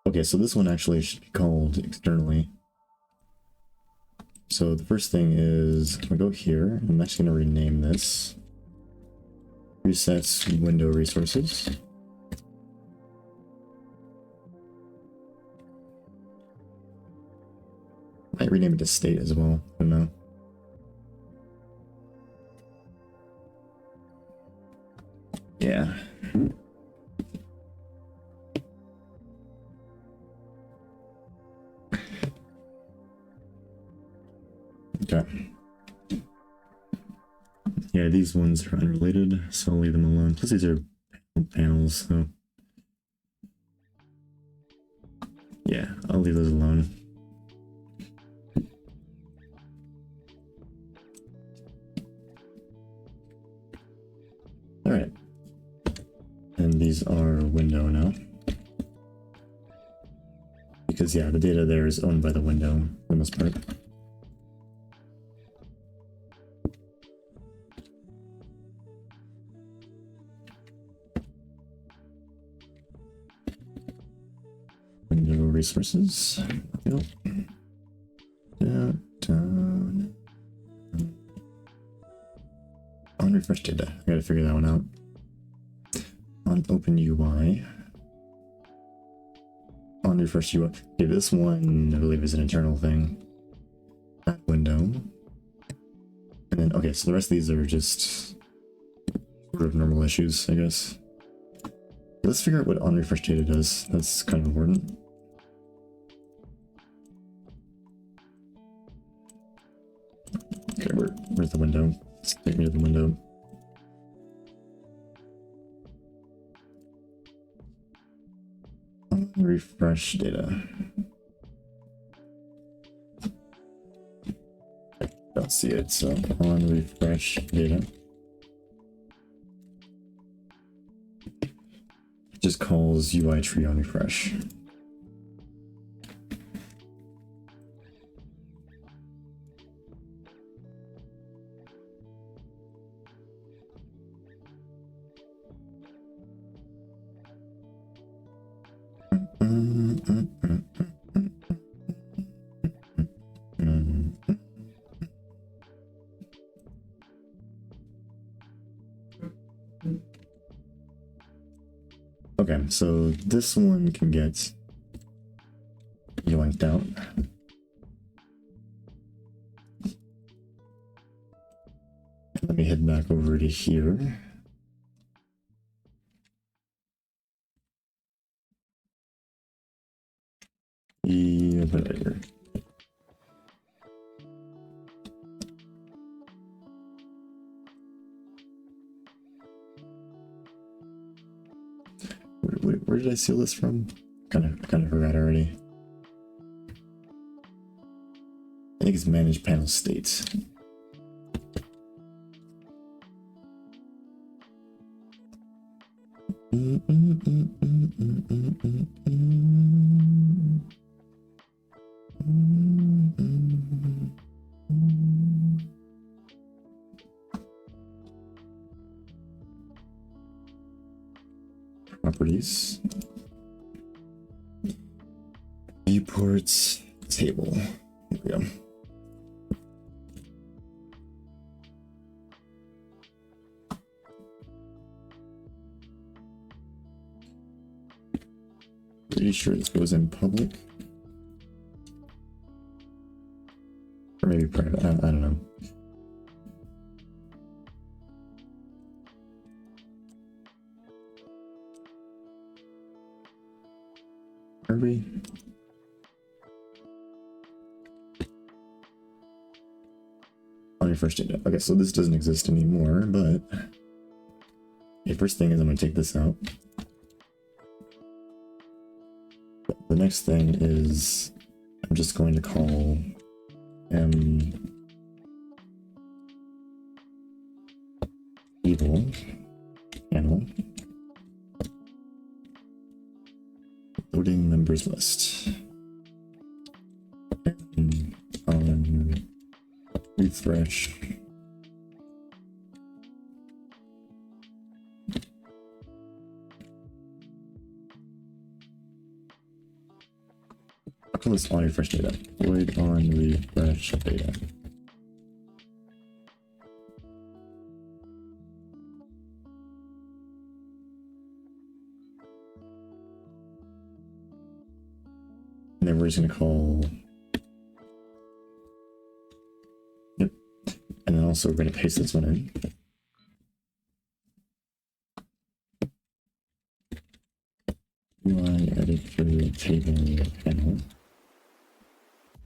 Okay, so this one actually should be called externally. So the first thing is, I'm gonna go here. I'm actually gonna rename this. Resets window resources. Might rename it to state as well. I don't know. Yeah. Okay. Yeah, these ones are unrelated, so I'll leave them alone. Plus these are panels, so yeah, I'll leave those alone. All right. And these are window now. Because yeah, the data there is owned by the window for the most part. Window resources. Yep. Down. On refresh data. I gotta figure that one out. On open UI. On refresh UI. Okay, this one I believe is an internal thing. That window. And then okay, so the rest of these are just sort of normal issues, I guess. Let's figure out what on refresh data does. That's kind of important. Okay, where's the window? Let's take me to the window. refresh data. I don't see it, so on refresh data. It just calls UI tree on refresh. Okay, so this one can get yoinked out. Let me head back over to here. Yeah, but here. Where did I steal this from? Kind of forgot already. I think it's manage panel states. Properties. Viewport table. Here we go. Pretty sure this goes in public. Or maybe private. I don't know. Are we? On your first data. Okay, so this doesn't exist anymore, but okay, first thing is I'm going to take this out. The next thing is I'm just going to call evil panel loading members list. And on refresh I'll call this on refresh data. Void on refresh data. And then we're just going to call, yep, and then also we're going to paste this one in. UIEditorTablePanel.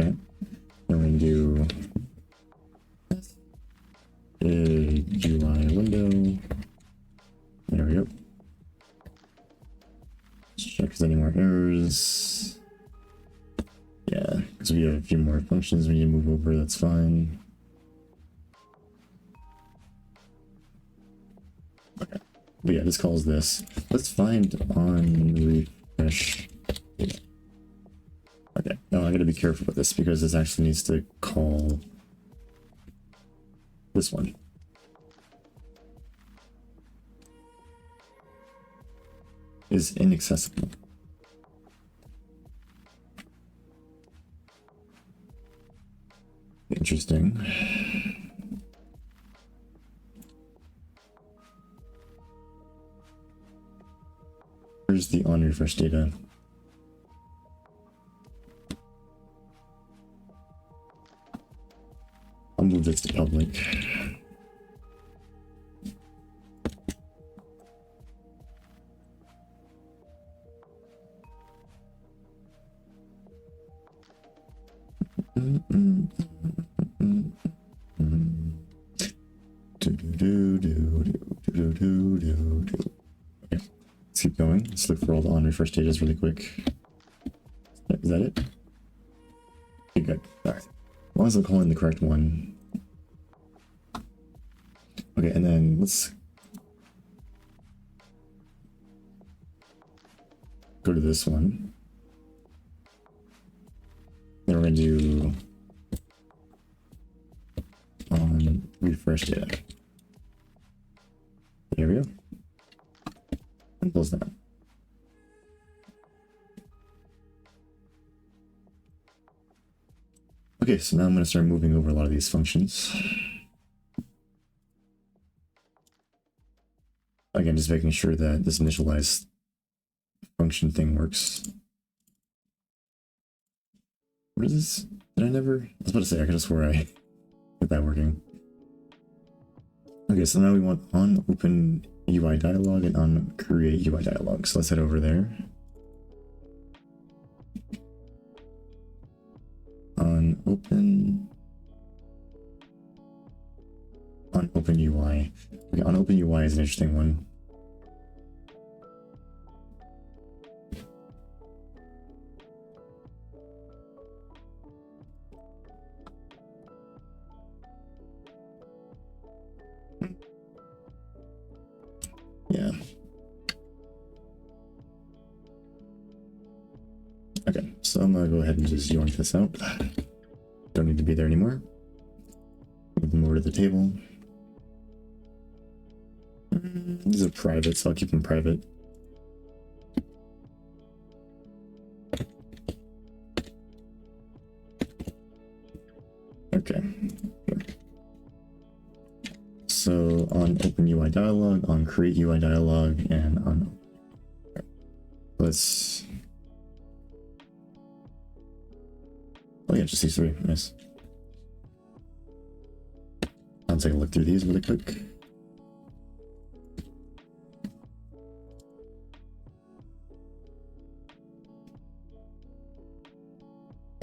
Okay, we're going to do UI window. There we go. Let's check if there's any more errors. Yeah, because we have a few more functions we need to move over, that's fine. Okay, but yeah, this calls this. Let's find on refresh data. Okay, now I gotta be careful with this because this actually needs to call this one. Is inaccessible. Interesting. Where's the on refresh data? I'll move this to public. Okay, let's keep going. Let's look for all the on refresh stages really quick. Is that it? Okay, good. Alright. As long as I'm calling the correct one. Okay, and then let's go to this one. Then we're going to do on refresh data. There we go. And close that. Okay, so now I'm going to start moving over a lot of these functions. Again, just making sure that this initialize function thing works. What is this? Did I never? I was about to say, I could have swore I get that working. Okay, so now we want on open UI dialog and on create UI dialog. So let's head over there. On open UI. Okay, on open UI is an interesting one. Yeah. Okay, so I'm gonna go ahead and just yoink this out. Don't need to be there anymore. Move them over to the table. These are private, so I'll keep them private. Okay. So on open UI dialog, on create UI dialog, and on let's. Oh yeah, just these three. Nice. I'll take a look through these really quick.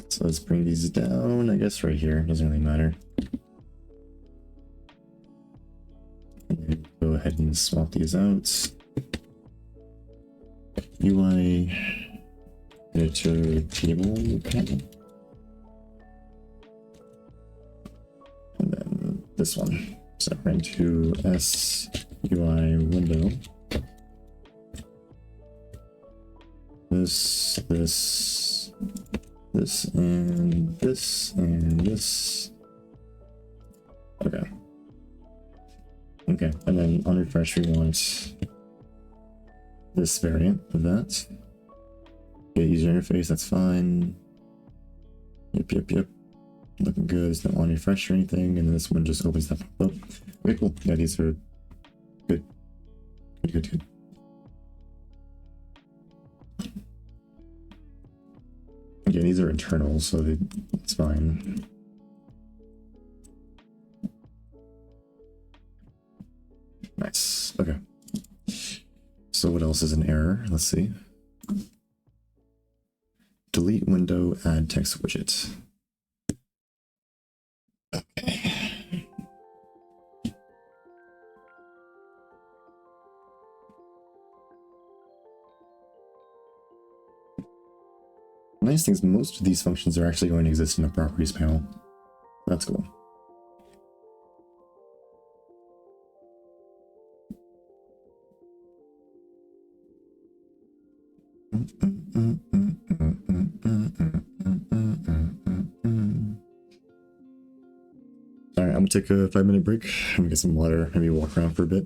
So let's bring these down, I guess right here, doesn't really matter. And then go ahead and swap these out. UIEditorTablePanel. And then this one. So we're into UIWindow. This, and this, and this. Okay. Okay, and then on refresh we want this variant of that. Okay, user interface, that's fine. Yep. Looking good, there's no on refresh or anything, and then this one just opens that up. Okay, cool. Yeah, these are good. Good. Again, these are internal, so it's fine. Nice. Okay. So what else is an error? Let's see. Delete window, add text widget. Okay. Nice thing is most of these functions are actually going to exist in the properties panel. That's cool. Alright, I'm gonna take a 5-minute break. I'm gonna get some water, maybe walk around for a bit.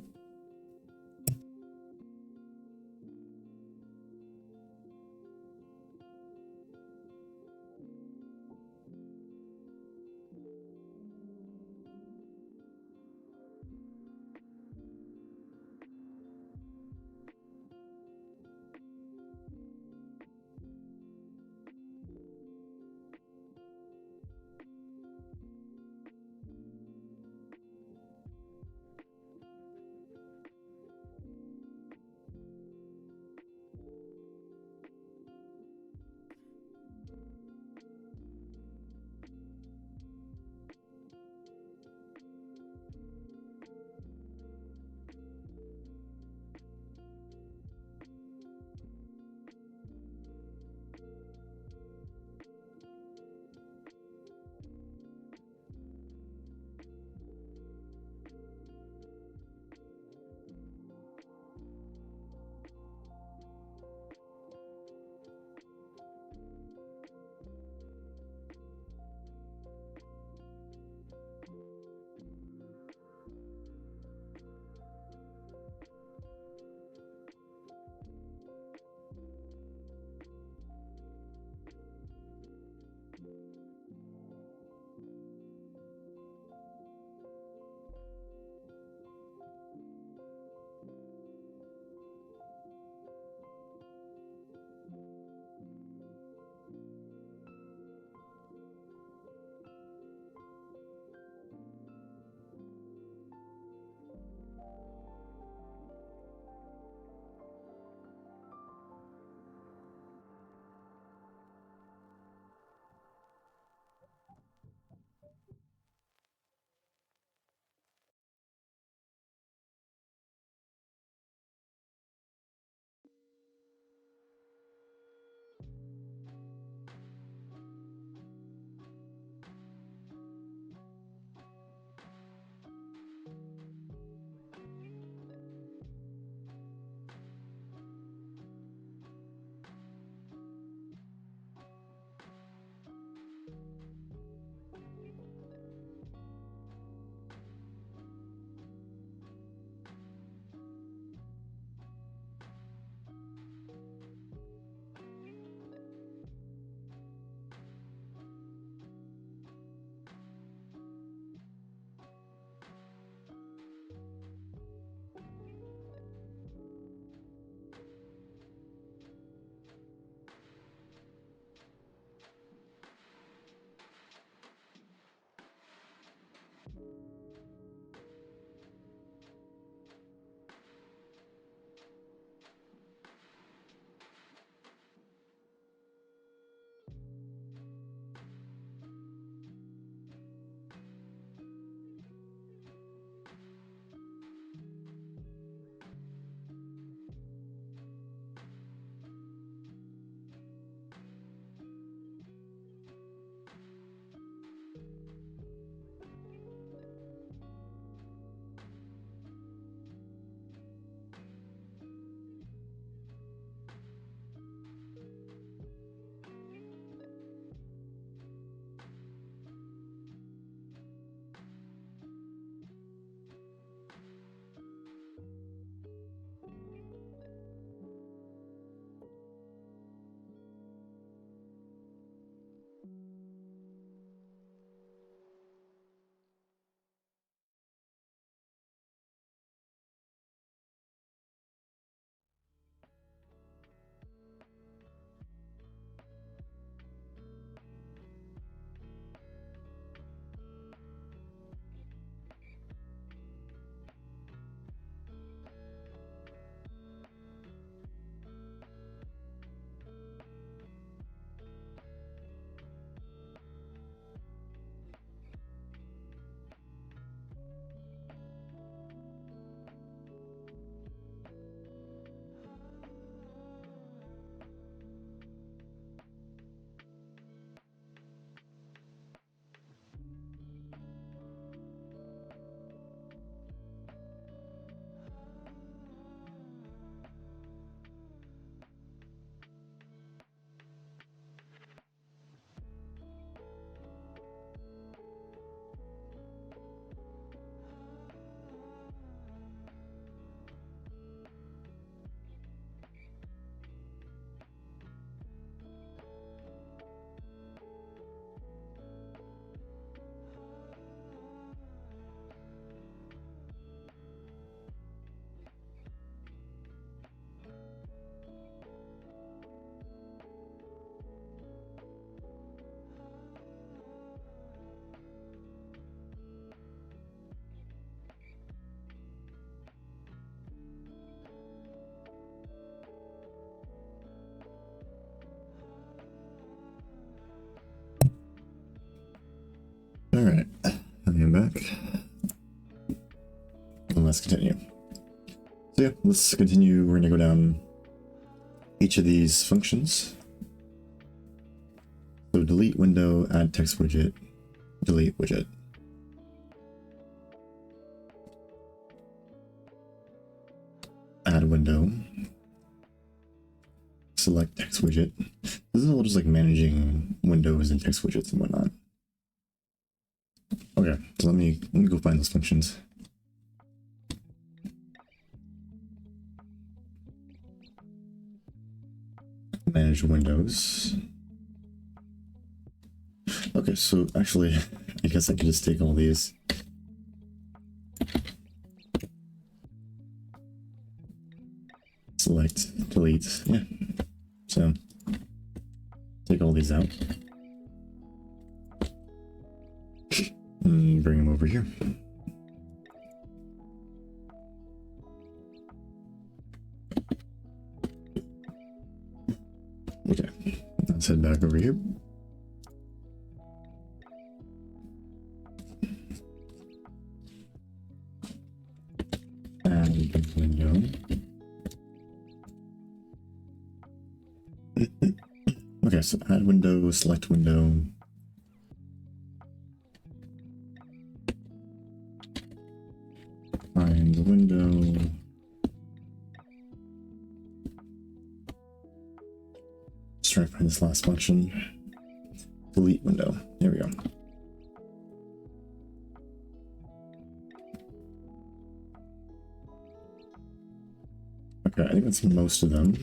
let's continue. So yeah, let's continue. We're gonna go down each of these functions. So delete window, add text widget, delete widget. Add window. Select text widget. This is all just like managing windows and text widgets and whatnot. Okay, so let me go find those functions. Manage windows. Okay, so actually, I guess I could just take all these. Select, delete, yeah. So, take all these out. And bring them over here. Okay, let's head back over here. Add the window. Okay, so add window, select window. Find the window. Just try to find this last function. Delete window. There we go. Okay, I think that's most of them.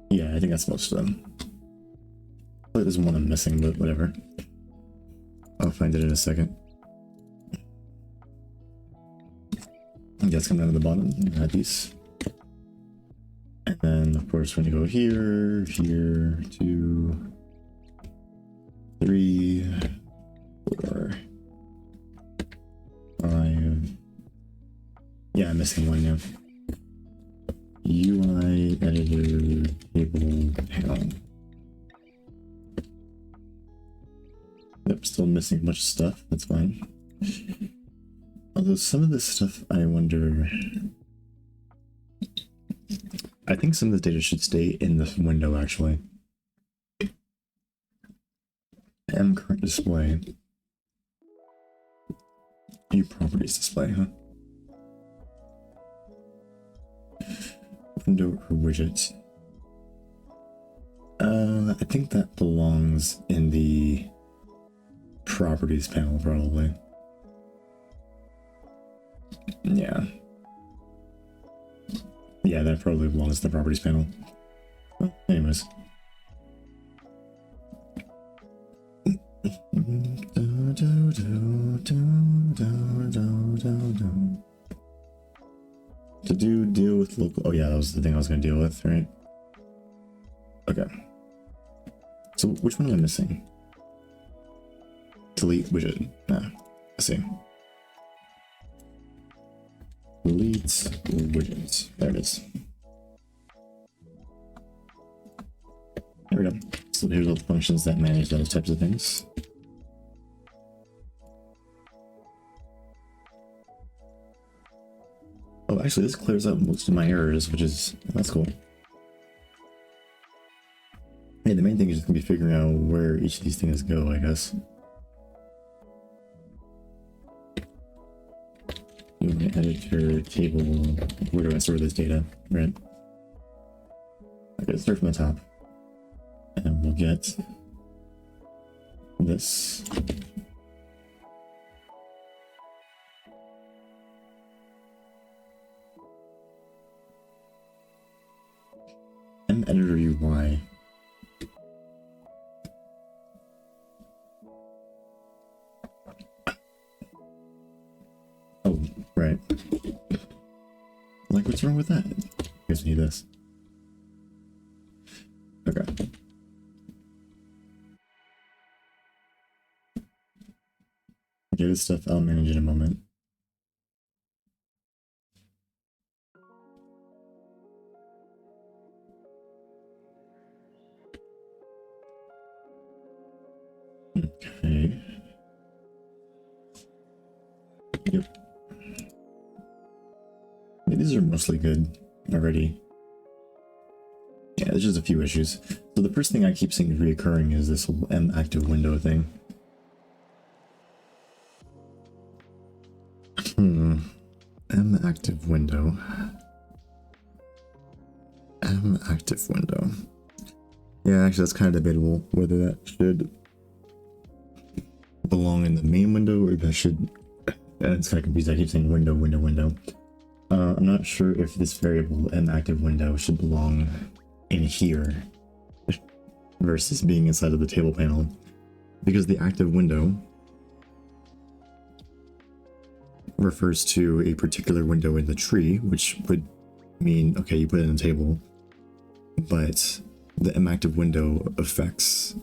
Yeah, I think that's most of them. There's one I'm missing, but whatever. I'll find it in a second. That's coming out of the bottom. Add these. And then, of course, we're going to go here, here, 2, 3, 4, 5. Yeah, I'm missing one now. UI editor table panel. Yep, still missing a bunch of stuff. That's fine. Although some of this stuff, I wonder. I think some of the data should stay in this window actually. M current display. View properties display, huh? Window or widget. I think that belongs in the properties panel probably. Yeah. Yeah, that probably belongs to the properties panel. Well, anyways. To deal with local. Oh yeah, that was the thing I was going to deal with, right? Okay. So which one am I missing? Delete widget. Ah, I see. Delete widgets. There it is. There we go. So here's all the functions that manage those types of things. Oh, actually, this clears up most of my errors, which is, that's cool. Hey, the main thing is just gonna be figuring out where each of these things go, I guess. Editor table. Where do I store this data? Right. Okay, let's start from the top. And we'll get this. Editor UI. Oh, right. Like, what's wrong with that? I guess we need this. Okay. Okay, this stuff I'll manage in a moment. Yep. Yeah, these are mostly good already. Yeah, there's just a few issues. So the first thing I keep seeing reoccurring is this whole active window thing. Active window. Active window. Yeah, actually that's kind of debatable whether that should belong in the main window or that should... It's kind of confusing. I keep saying window, window, window. I'm not sure if this variable active window should belong in here versus being inside of the table panel, because the active window refers to a particular window in the tree, which would mean, okay, you put it in a table, but the active window affects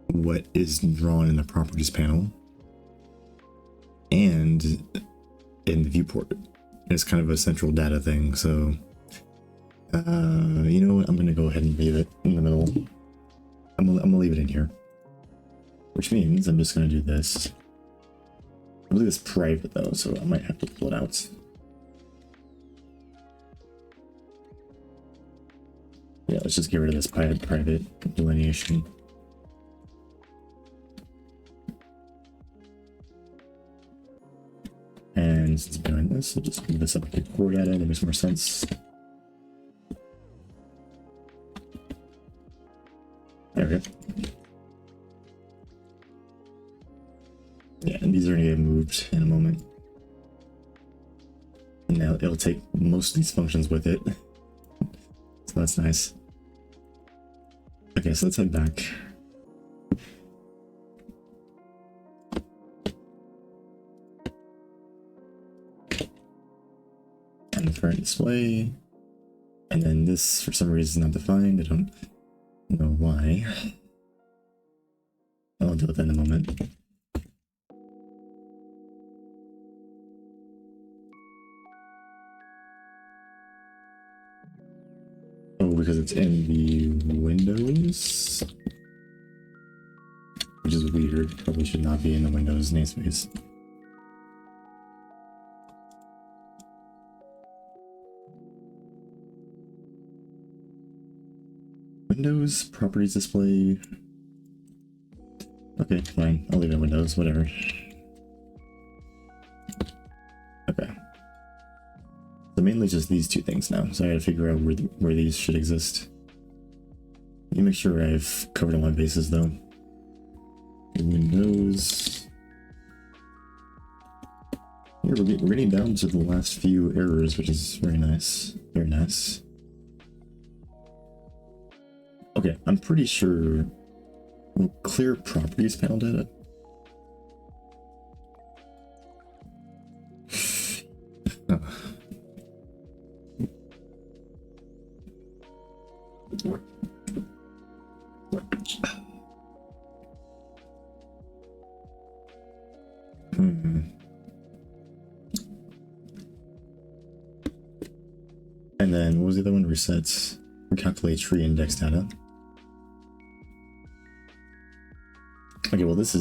what is drawn in the properties panel and in the viewport. It's kind of a central data thing, so you know what, I'm gonna go ahead and leave it in the middle. I'm gonna leave it in here, which means I'm just gonna do this. I believe it's private though, so I might have to pull it out. Yeah, let's just get rid of this private delineation. And since I'm doing this, I'll just move this up to core data. That makes more sense. There we go. Yeah, and these are going to get moved in a moment. And now it'll take most of these functions with it. So that's nice. Okay, so let's head back. And the current display. And then this, for some reason, is not defined. I don't know why. I'll deal with that in a moment. Oh, because it's in the Windows? Which is weird. Probably should not be in the Windows namespace. Windows, properties display. Okay, fine. I'll leave it in Windows, whatever. Okay. So mainly just these two things now. So I gotta figure out where these should exist. Let me make sure I've covered all my bases though. Windows. Yeah, we're getting down to the last few errors, which is very nice. Very nice. Okay, I'm pretty sure we'll clear properties panel data. And then what was the other one? Resets. Recalculate tree index data. Okay, well this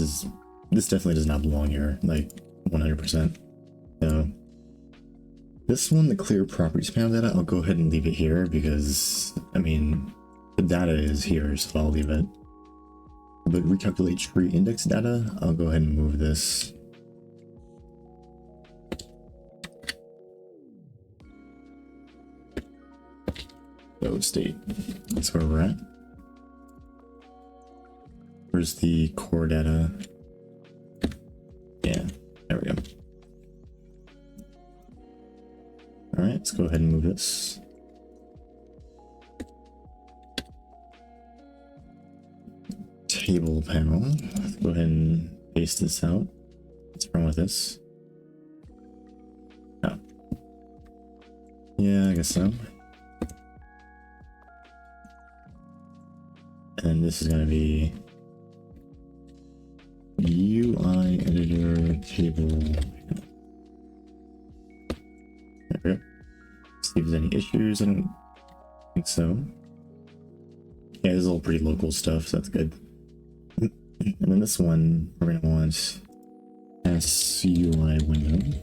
definitely does not belong here, like 100%. So this one, the clear properties panel data, I'll go ahead and leave it here because, I mean, the data is here, so I'll leave it. But recalculate tree index data, I'll go ahead and move this. So state, that's where we're at. Where's the core data? Yeah, there we go. All right, let's go ahead and move this. Table panel. Let's go ahead and paste this out. What's wrong with this? Oh. Yeah, I guess so. And this is going to be UIEditorTablePanel. There we go. See if there's any issues. I don't think so. Yeah, this is all pretty local stuff, so that's good. And then this one, we're going to want SUI window.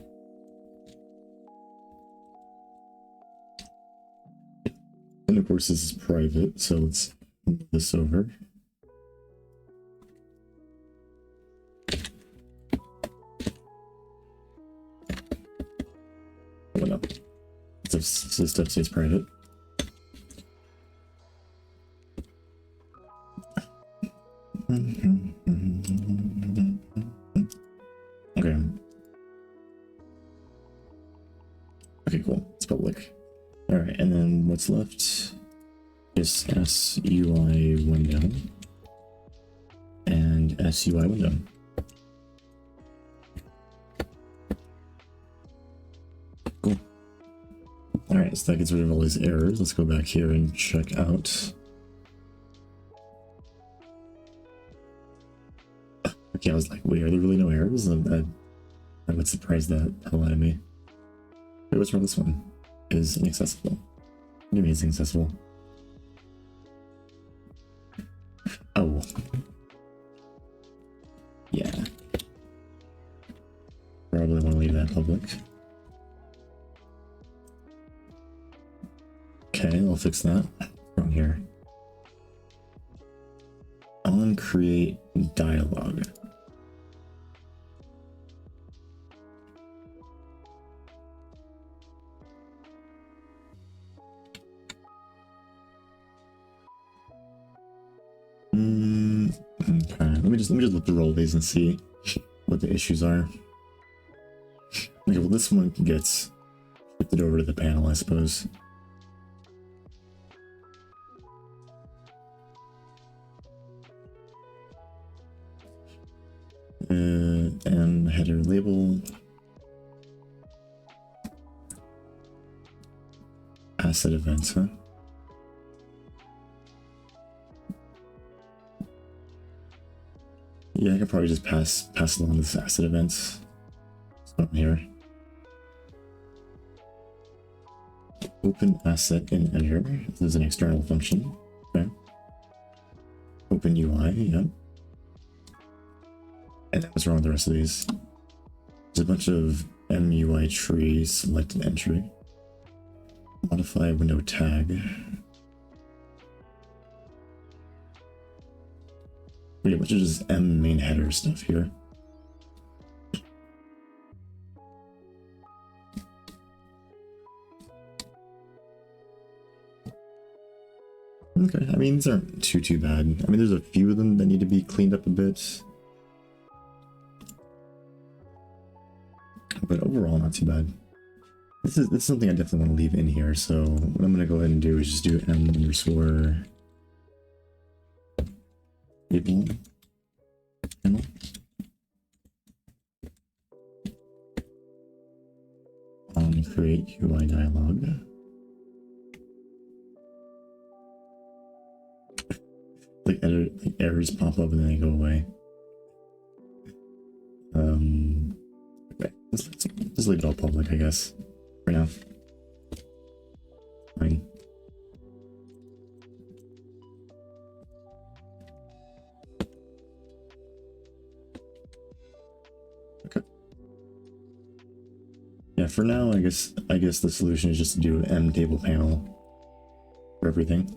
And of course this is private, so let's move this over. Oh no. This stuff stays private. Okay. Okay, cool. It's public. Alright, and then what's left is SUI window and SUI window. Cool. Alright, so that gets rid of all these errors. Let's go back here and check out. Okay, I was like, wait, are there really no errors? I would surprise that hell out of me. Wait, what's wrong with this one? It is inaccessible. What do you mean it's inaccessible? Oh. Yeah. Probably want to leave that public. Okay, I'll fix that. Wrong here. On create dialog. Okay, let me just look through all these and see what the issues are. Okay, well this one gets shifted over to the panel, I suppose. And header label. Asset events, huh? Yeah, I could probably just pass along this asset events. So here. Open asset in editor. This is an external function. Okay. Open UI, yep. And what's wrong with the rest of these? There's a bunch of MUI trees, select an entry. Modify window tag. We have a bunch of just M main header stuff here. Okay, I mean, these aren't too bad. I mean, there's a few of them that need to be cleaned up a bit. But overall, not too bad. This is something I definitely want to leave in here, so what I'm going to go ahead and do is just do M underscore table panel. On create UI dialog. Like errors pop up and then they go away. Okay, let's just leave it all public, I guess, for now. Fine. Okay. Yeah, for now, I guess the solution is just to do M table panel for everything.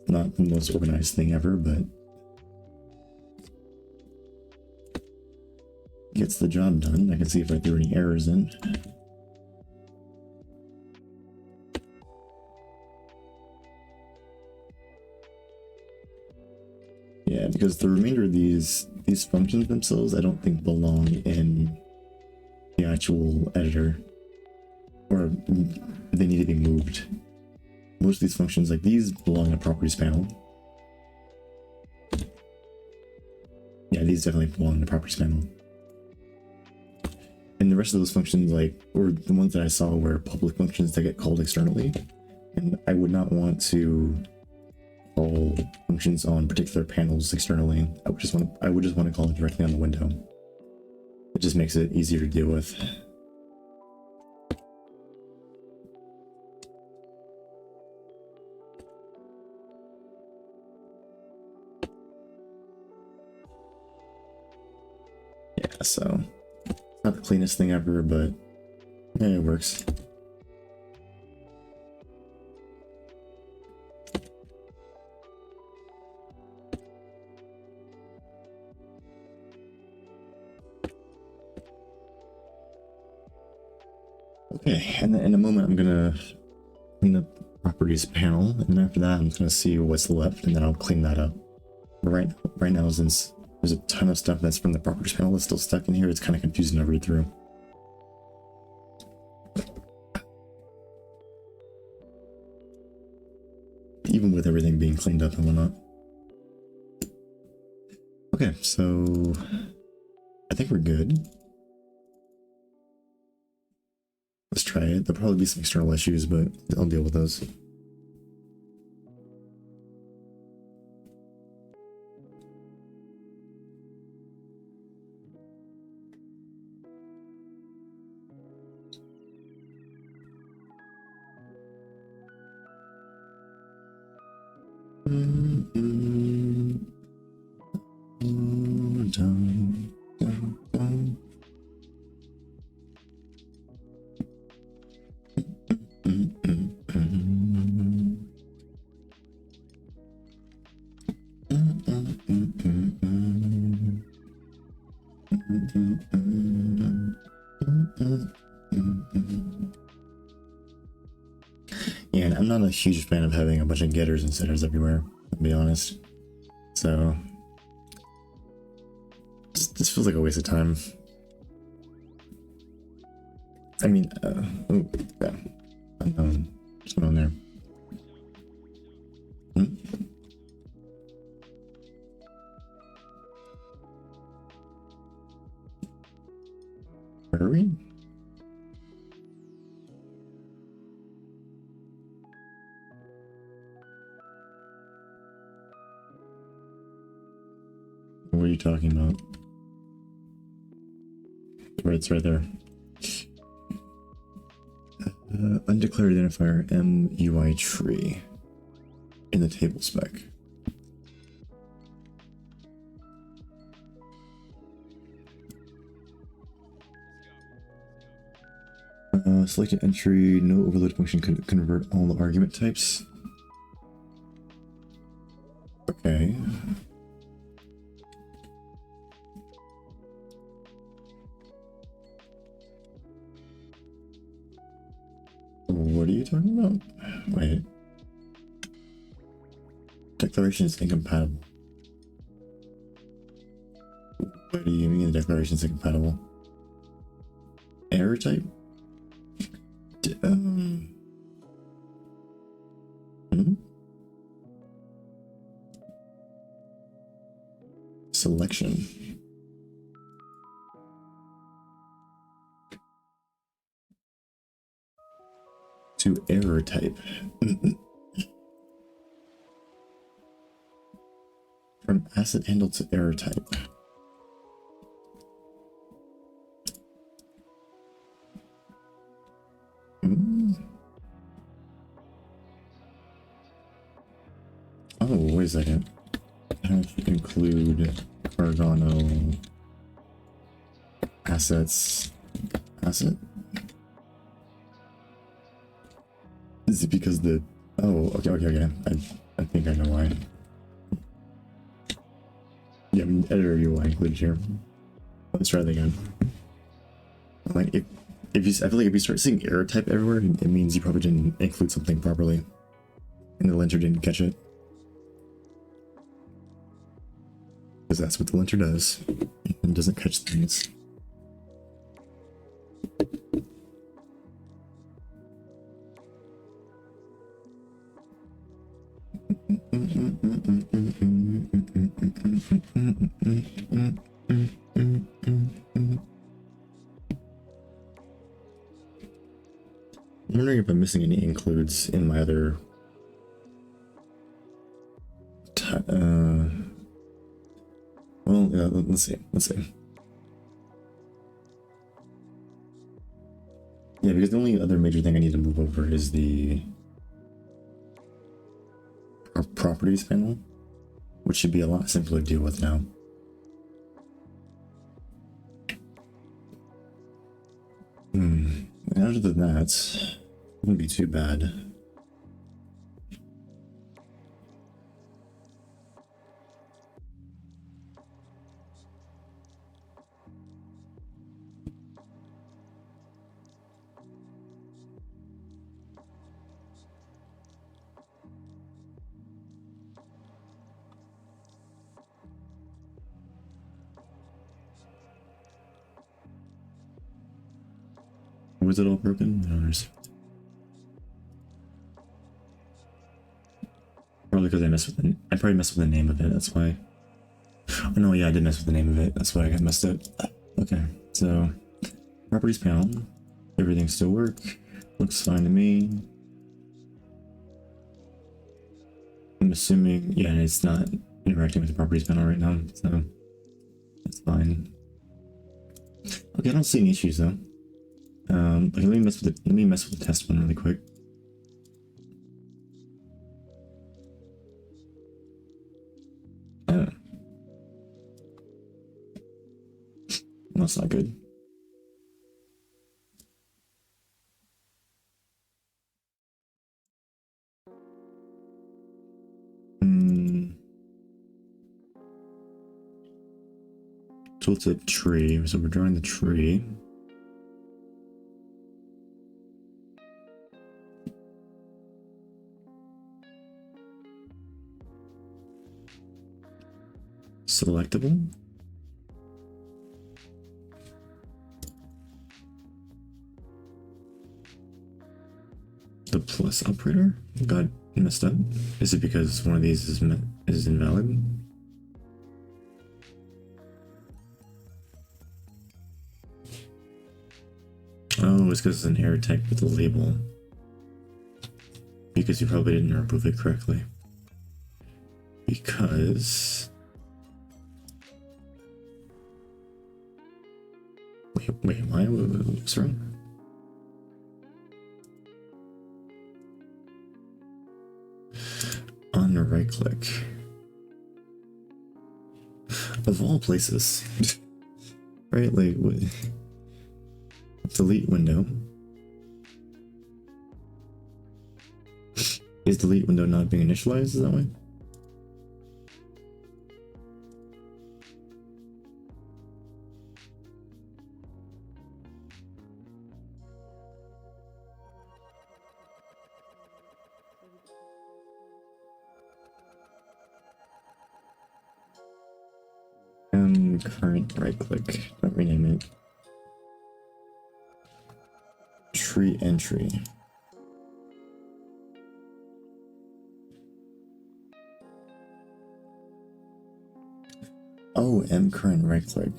Not the most organized thing ever, but gets the job done. I can see if I threw any errors in. Yeah, because the remainder of these functions themselves, I don't think belong in the actual editor, or they need to be moved. Most of these functions, like these, belong in a properties panel. Yeah, these definitely belong in the properties panel. And the rest of those functions, like, or the ones that I saw were public functions that get called externally. And I would not want to call functions on particular panels externally. I would just want to call it directly on the window. It just makes it easier to deal with. So not the cleanest thing ever, but yeah, it works. Okay, and in a moment I'm gonna clean up the properties panel, and after that I'm just gonna see what's left, and then I'll clean that up. But right now, since there's a ton of stuff that's from the properties panel that's still stuck in here, it's kind of confusing to read through. Even with everything being cleaned up and whatnot. Okay, so I think we're good. Let's try it. There'll probably be some external issues, but I'll deal with those. Yeah, and I'm not a huge fan of having a bunch of getters and setters everywhere, to be honest. So this feels like a waste of time. I mean, oh, yeah. Unknown. What's going on there? Where are we? What are you talking about? Right, it's right there. Undeclared identifier MUI tree in the table spec. Select an entry, no overload function can convert all the argument types. Okay. What are you talking about? Wait. Declaration is incompatible. What do you mean the declaration is incompatible? Error type? Selection. To error type. From asset handle to error type. Oh, wait a second. Have to include Cardano assets. Asset? Is it because the... Oh, okay. I think I know why. Yeah, I mean, editor UI included here. Let's try that again. Like, if you, I feel like if you start seeing error type everywhere, it means you probably didn't include something properly, and the linter didn't catch it. Because that's what the linter does. It doesn't catch things. I'm wondering if I'm missing any includes in my other well, yeah, let's see. Yeah, because the only other major thing I need to move over is the properties panel, which should be a lot simpler to deal with now. other than that, it wouldn't be too bad. Was it all broken? I don't understand. Probably because I probably messed with the name of it, that's why. Oh no, yeah, I did mess with the name of it, that's why I got messed up. Okay, so properties panel, everything still work, looks fine to me. I'm assuming, yeah, it's not interacting with the properties panel right now, so that's fine. Okay, I don't see any issues though. Okay, let me mess with the test one really quick. Oh. That's not good. Tooltip tree, so we're drawing the tree. Selectable. The plus operator got messed up. Is it because one of these is invalid? Oh, it's because it's an error type with the label. Because you probably didn't remove it correctly. Because... Wait, why? What's wrong? On the right click. Of all places. Right, like, what? Delete window. Is delete window not being initialized that way? And current right click. Don't rename it. Tree entry. Oh, M current right click.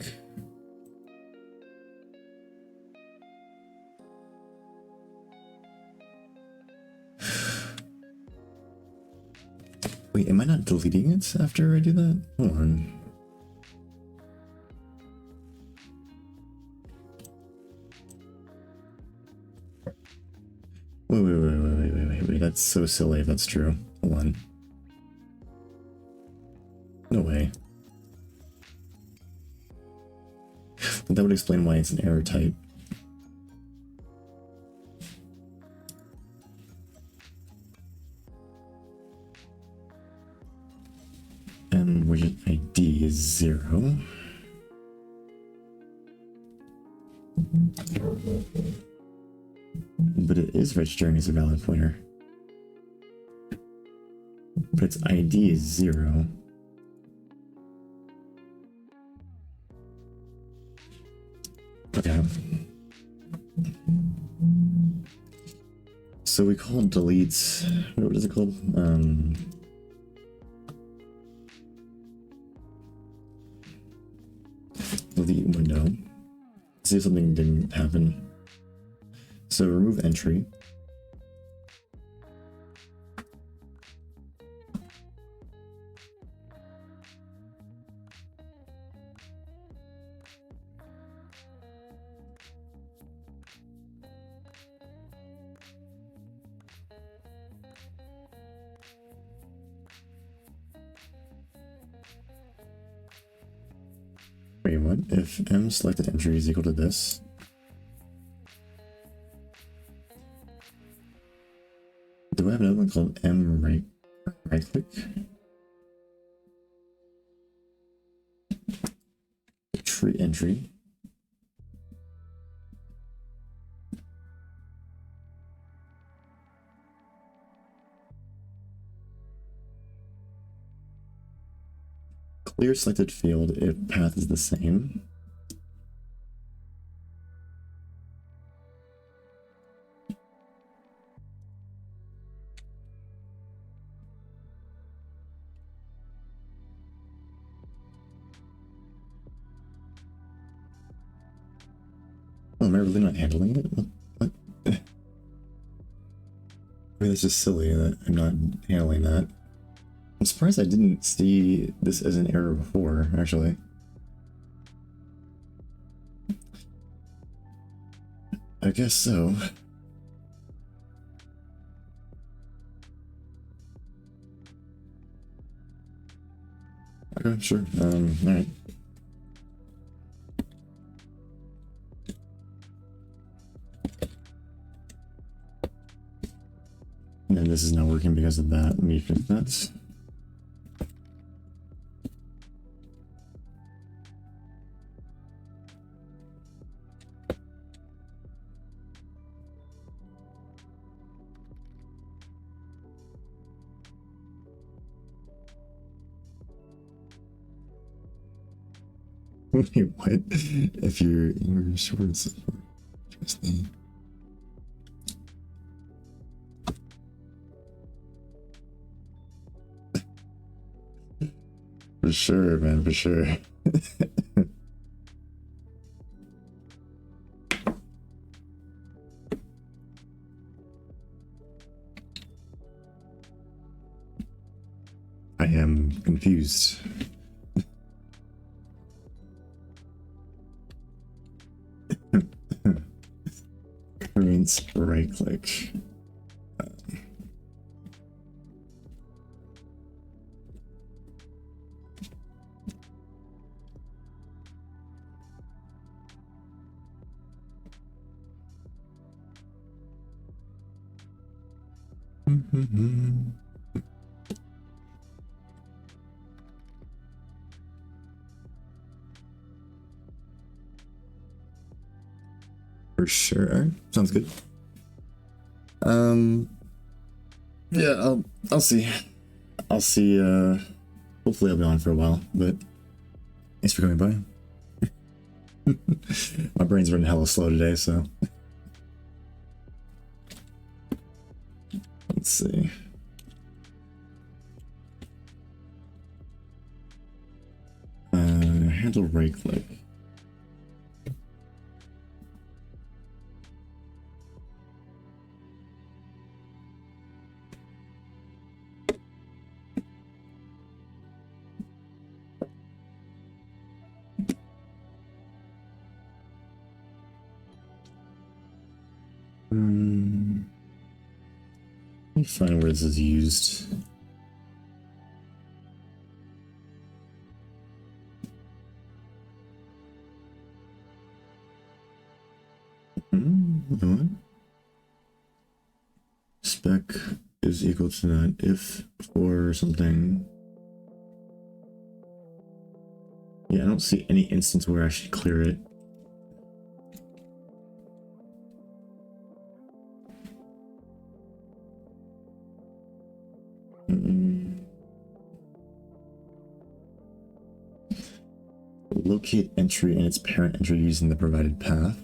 Wait, am I not deleting it after I do that? Hold on. Wait, that's so silly if that's true. Hold on. No way. But that would explain why it's an error type. And widget ID is 0. But it is registering as a valid pointer. But its ID is 0. Okay. So we call deletes, what is it called? Delete window. See if something didn't happen. So remove entry. Wait, what? If M selected entry is equal to this, Do I have another one called M right click? Tree entry. Clear selected field if path is the same. Oh, am I really not handling it? What? I mean, that's just silly that I'm not handling that. I'm surprised I didn't see this as an error before, actually. I guess so. Okay, sure. Alright. And this is not working because of that. Let me fix that. Wait, what? If you're English words, interesting. For sure, man, for sure. I am confused. Current right click. For sure. Sounds good. Yeah, I'll see. I'll see. Hopefully I'll be on for a while, but thanks for coming by. My brain's running hella slow today, so let's see. Handle right click. Let me find where this is used. What? Spec is equal to not if for something. Yeah, I don't see any instance where I should clear it. Locate entry and its parent entry using the provided path.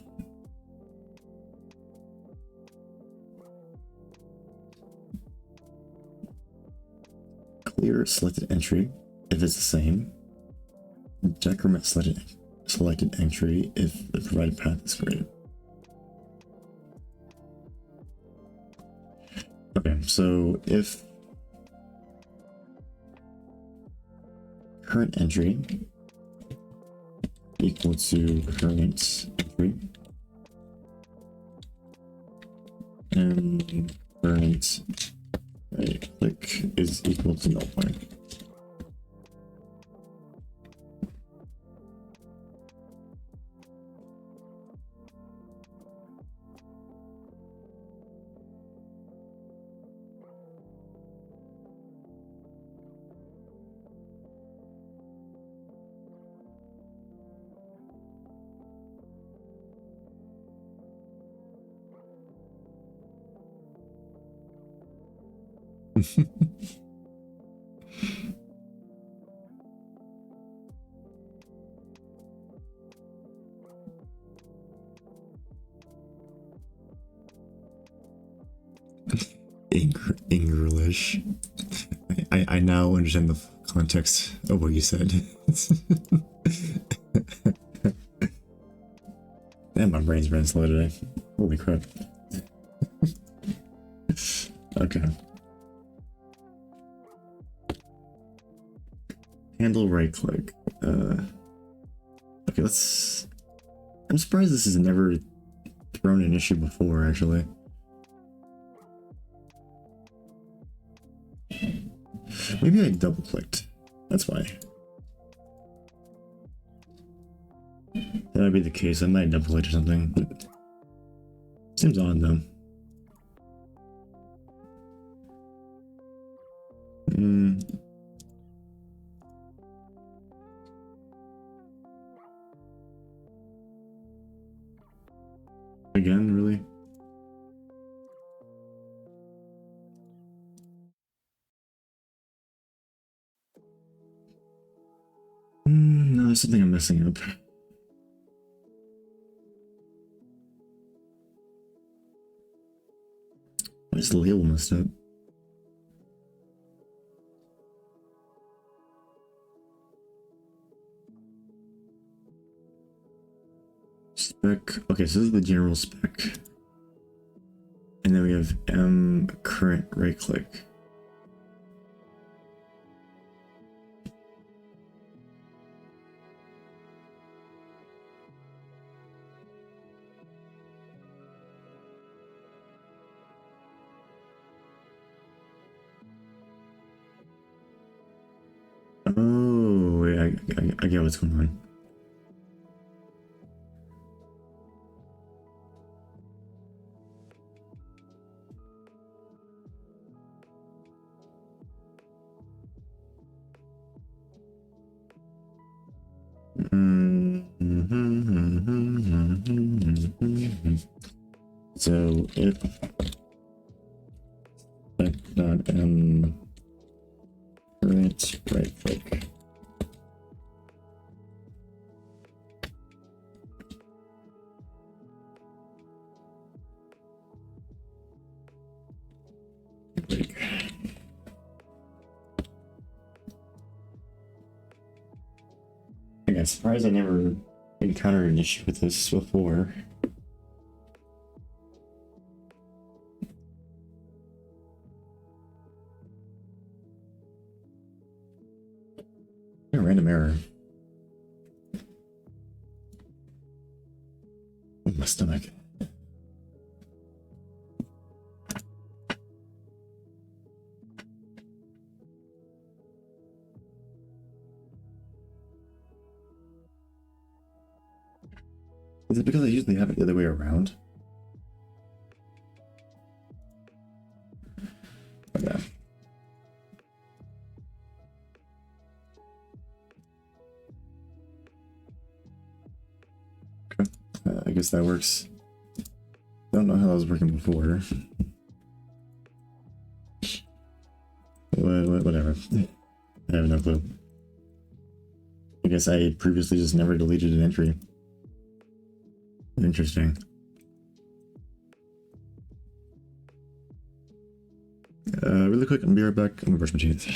Clear selected entry if it's the same. Decrement selected entry if the provided path is greater. Okay, so if current entry equal to current entry and current right click is equal to null point. English. I now understand the context of what you said. Man, my brain's been slow today. Holy crap. Okay. Handle right click. Okay, let's... I'm surprised this has never thrown an issue before, actually. Maybe I double clicked. That's why. That might be the case. I might double click or something, but seems odd though. Again, really? No, there's something I'm messing up. Why is the label messed up? Spec. Okay, so this is the general spec. And then we have M current right click. Oh, wait, I get what's going on. So if spec.m current right click. I'm surprised I never encountered an issue with this before. A random error. Oh, my stomach. Is it because I usually have it the other way around? Okay. I guess that works. Don't know how that was working before. Whatever. I have no clue. I guess I previously just never deleted an entry. Interesting. Really quick, I'll be right back. I'm gonna brush my teeth.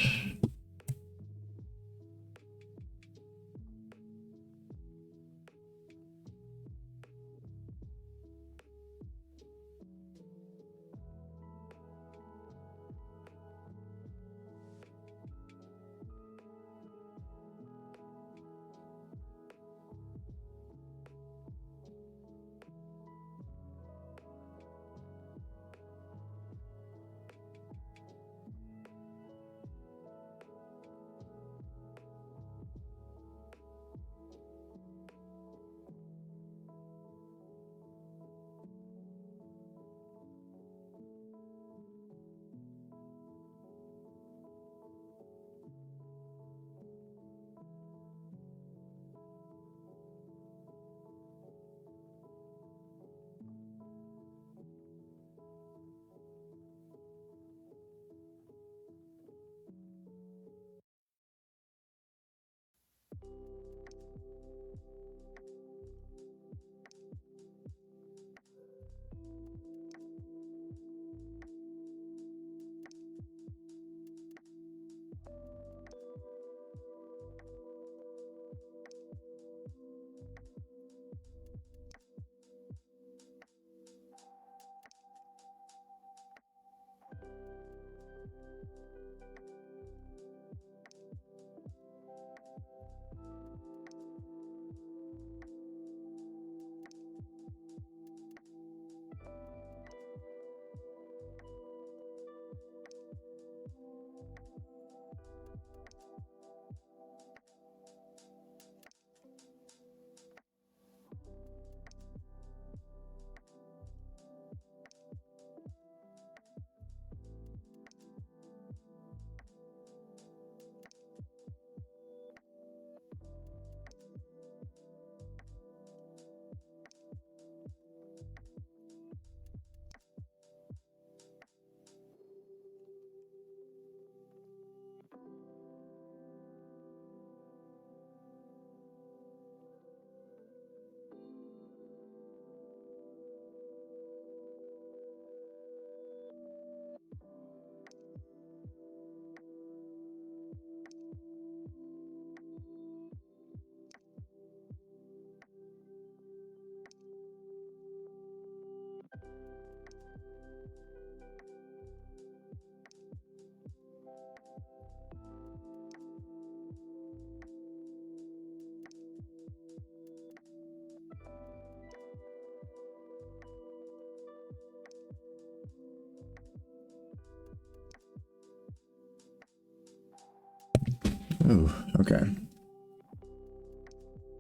Oh, okay.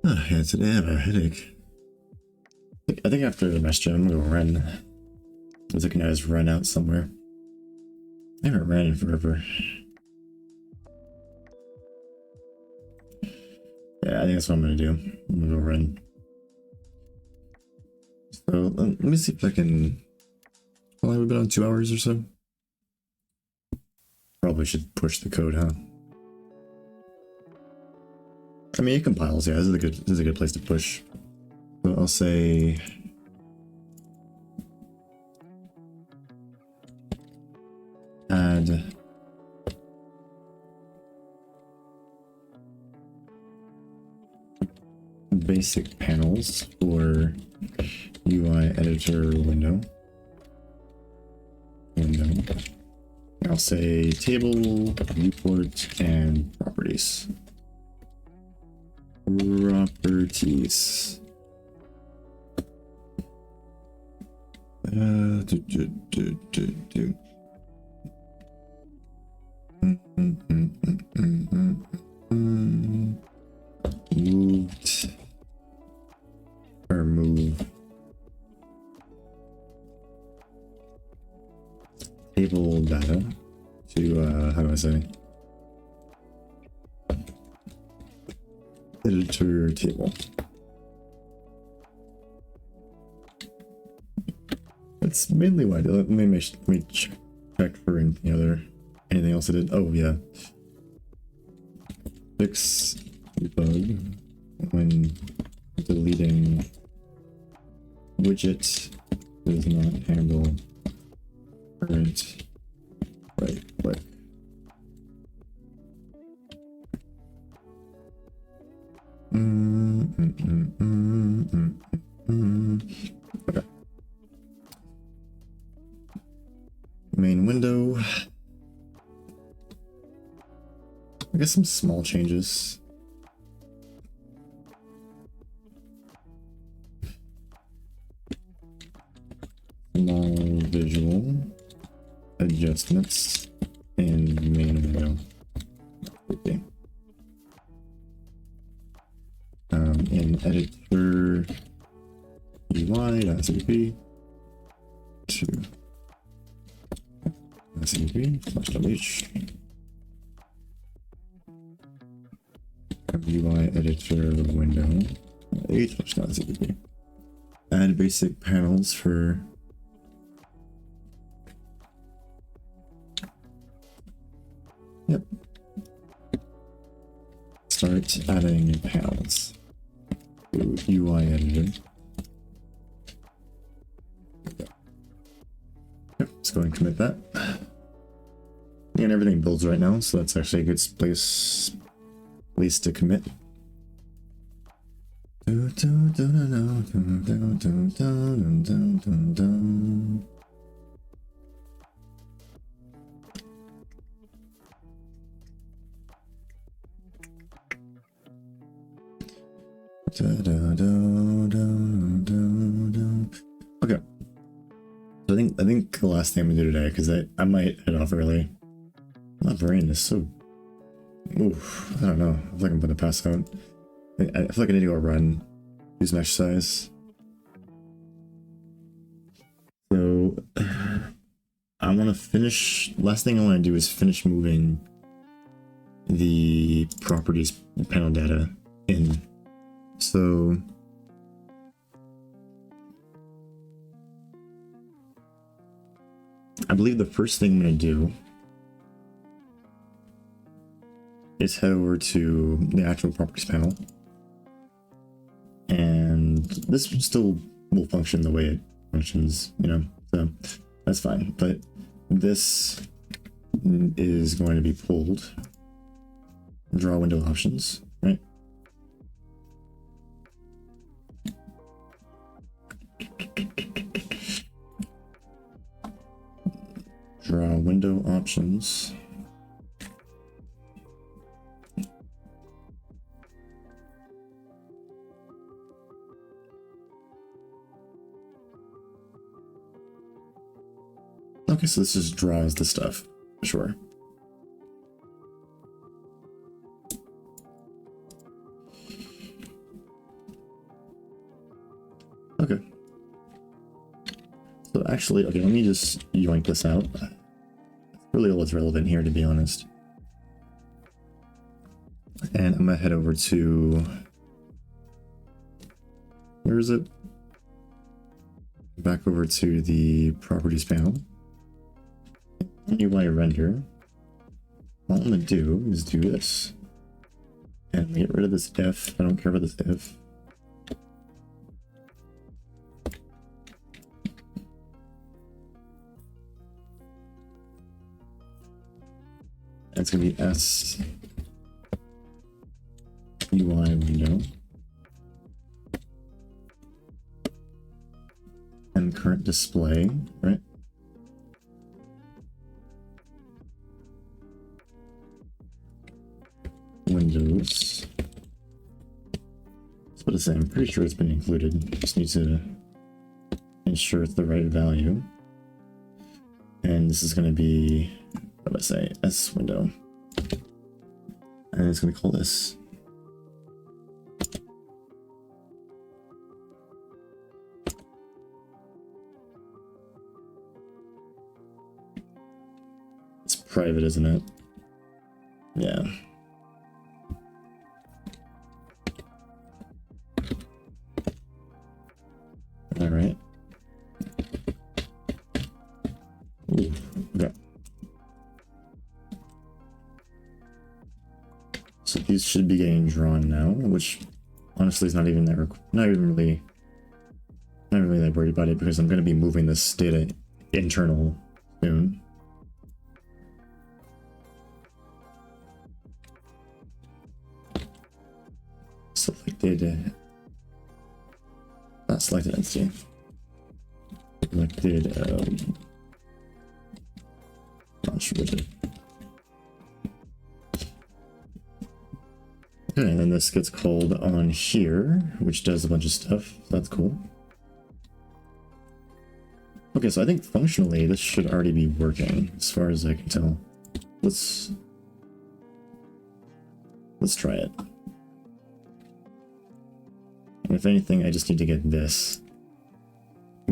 Oh, yeah, today I have a headache. I think after the mess gym, I'm gonna go run. I was looking at his run out somewhere. I haven't ran in forever. Yeah, I think that's what I'm gonna do. I'm gonna go run. So let me see if I can. Well, we've been on 2 hours or so. Probably should push the code, huh? I mean, it compiles. Yeah, this is a good place to push. So I'll say add basic panels for UI editor window. I'll say table, viewport, and properties. Properties. Moved or move table data to how do I say editor table. That's mainly what I did. Let me check for anything else I did. Oh yeah, fix bug when deleting widget does not handle current right click. Okay. Main window. I guess some small changes. Small visual adjustments in main window. Okay. In editor UI.cpp to cpp/h UI editor window h/cpp. Add basic panels for start adding panels to UI editor. Yep, let's go and commit that. And everything builds right now, so that's actually a good place to commit. Okay. So I think the last thing I'm gonna do today, because I might head off early. My brain is so... Oof, I don't know. I feel like I'm gonna pass out. I feel like I need to go run, do some exercise. So I want to finish. Last thing I want to do is finish moving the properties panel data in. So I believe the first thing I'm going to do is head over to the actual properties panel, and this still will function the way it functions, you know, so that's fine. But this is going to be pulled. Draw window options, right? Draw window options. Okay, so this just draws the stuff, for sure. Okay. So actually, okay, let me just yoink this out. That's really all that's relevant here, to be honest. And I'm gonna head over to... Where is it? Back over to the properties panel. UI render. All I'm gonna do is do this. And get rid of this if. I don't care about this if. It's gonna be S UI window and current display, right? Windows. That's what it's saying. I'm pretty sure it's been included. Just need to ensure it's the right value. And this is going to be, what do I say? S window. And it's going to call this. It's private, isn't it? Yeah. All right. Ooh, okay. So these should be getting drawn now, which honestly is not even that not really that worried about it, because I'm going to be moving this data internal soon. Select data. Not selected entity. Selected launch widget. Okay, and then this gets called on here, which does a bunch of stuff. That's cool. Okay, so I think functionally this should already be working as far as I can tell. Let's try it. And if anything, I just need to get this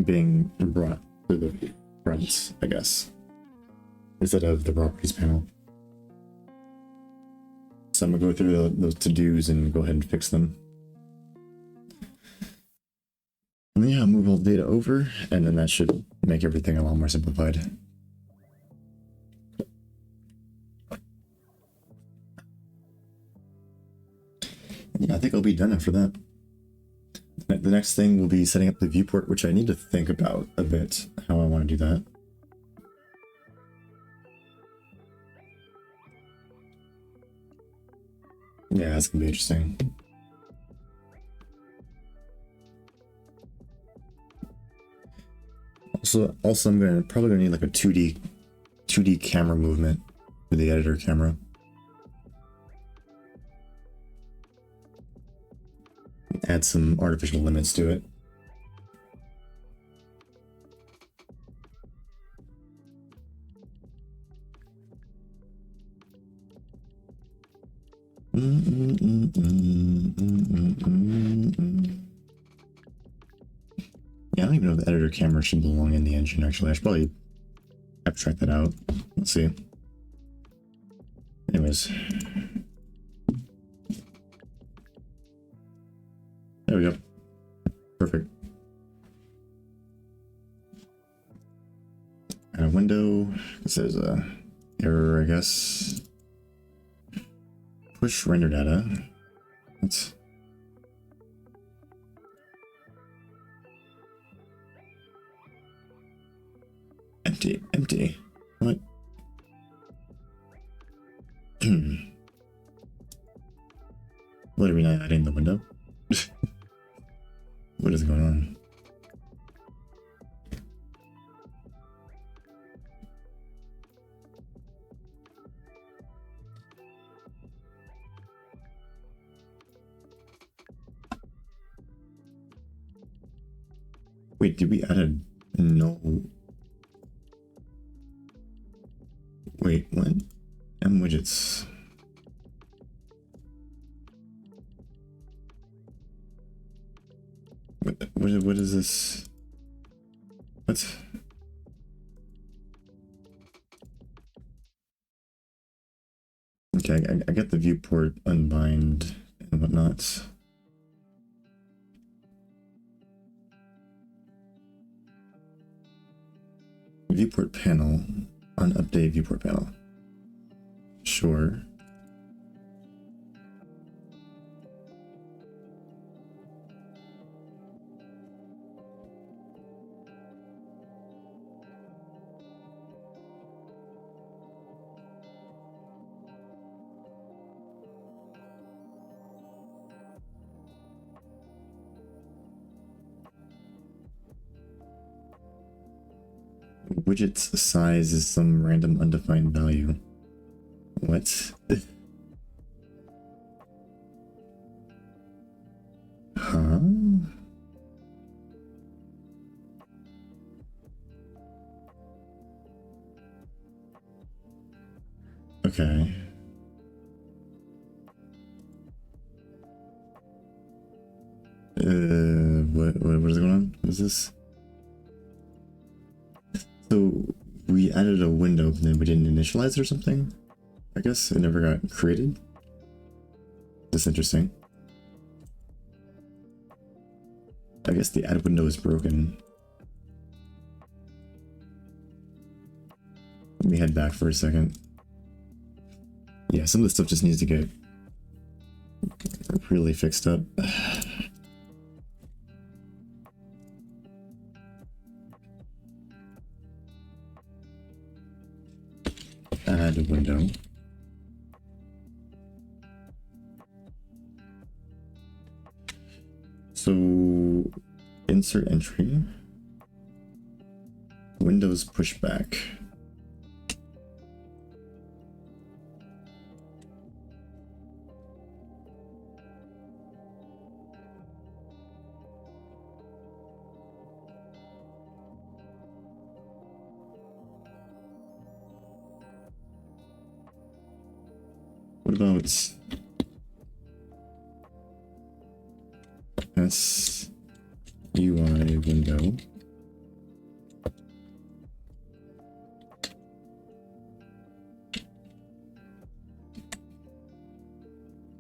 being brought to the front, I guess, instead of the properties panel. So I'm gonna go through those to-dos and go ahead and fix them. And then, yeah, move all the data over, and then that should make everything a lot more simplified. Yeah, I think I'll be done after that. The next thing will be setting up the viewport, which I need to think about a bit, how I want to do that. Yeah, that's gonna be interesting. Also, I'm probably gonna need like a 2D camera movement for the editor camera. Add some artificial limits to it. Yeah, I don't even know if the editor camera should belong in the engine, actually. I should probably abstract that out. Let's see. Anyways. There we go. Perfect. Add a window. This is a error, I guess. Push render data. That's empty. What? What are we not adding the window? What is going on? Wait, did we add a no? Wait, what? M widgets. What is this? What? Okay, I get the viewport unbind and whatnot. Viewport panel. Unupdate viewport panel. Sure. Widget's size is some random undefined value. What? Huh? Okay. What is going on? What is this? So we added a window, but then we didn't initialize it or something? I guess it never got created. That's interesting. I guess the add window is broken. Let me head back for a second. Yeah, some of this stuff just needs to get really fixed up. Add a window. So insert entry. Windows pushback. What about UI window?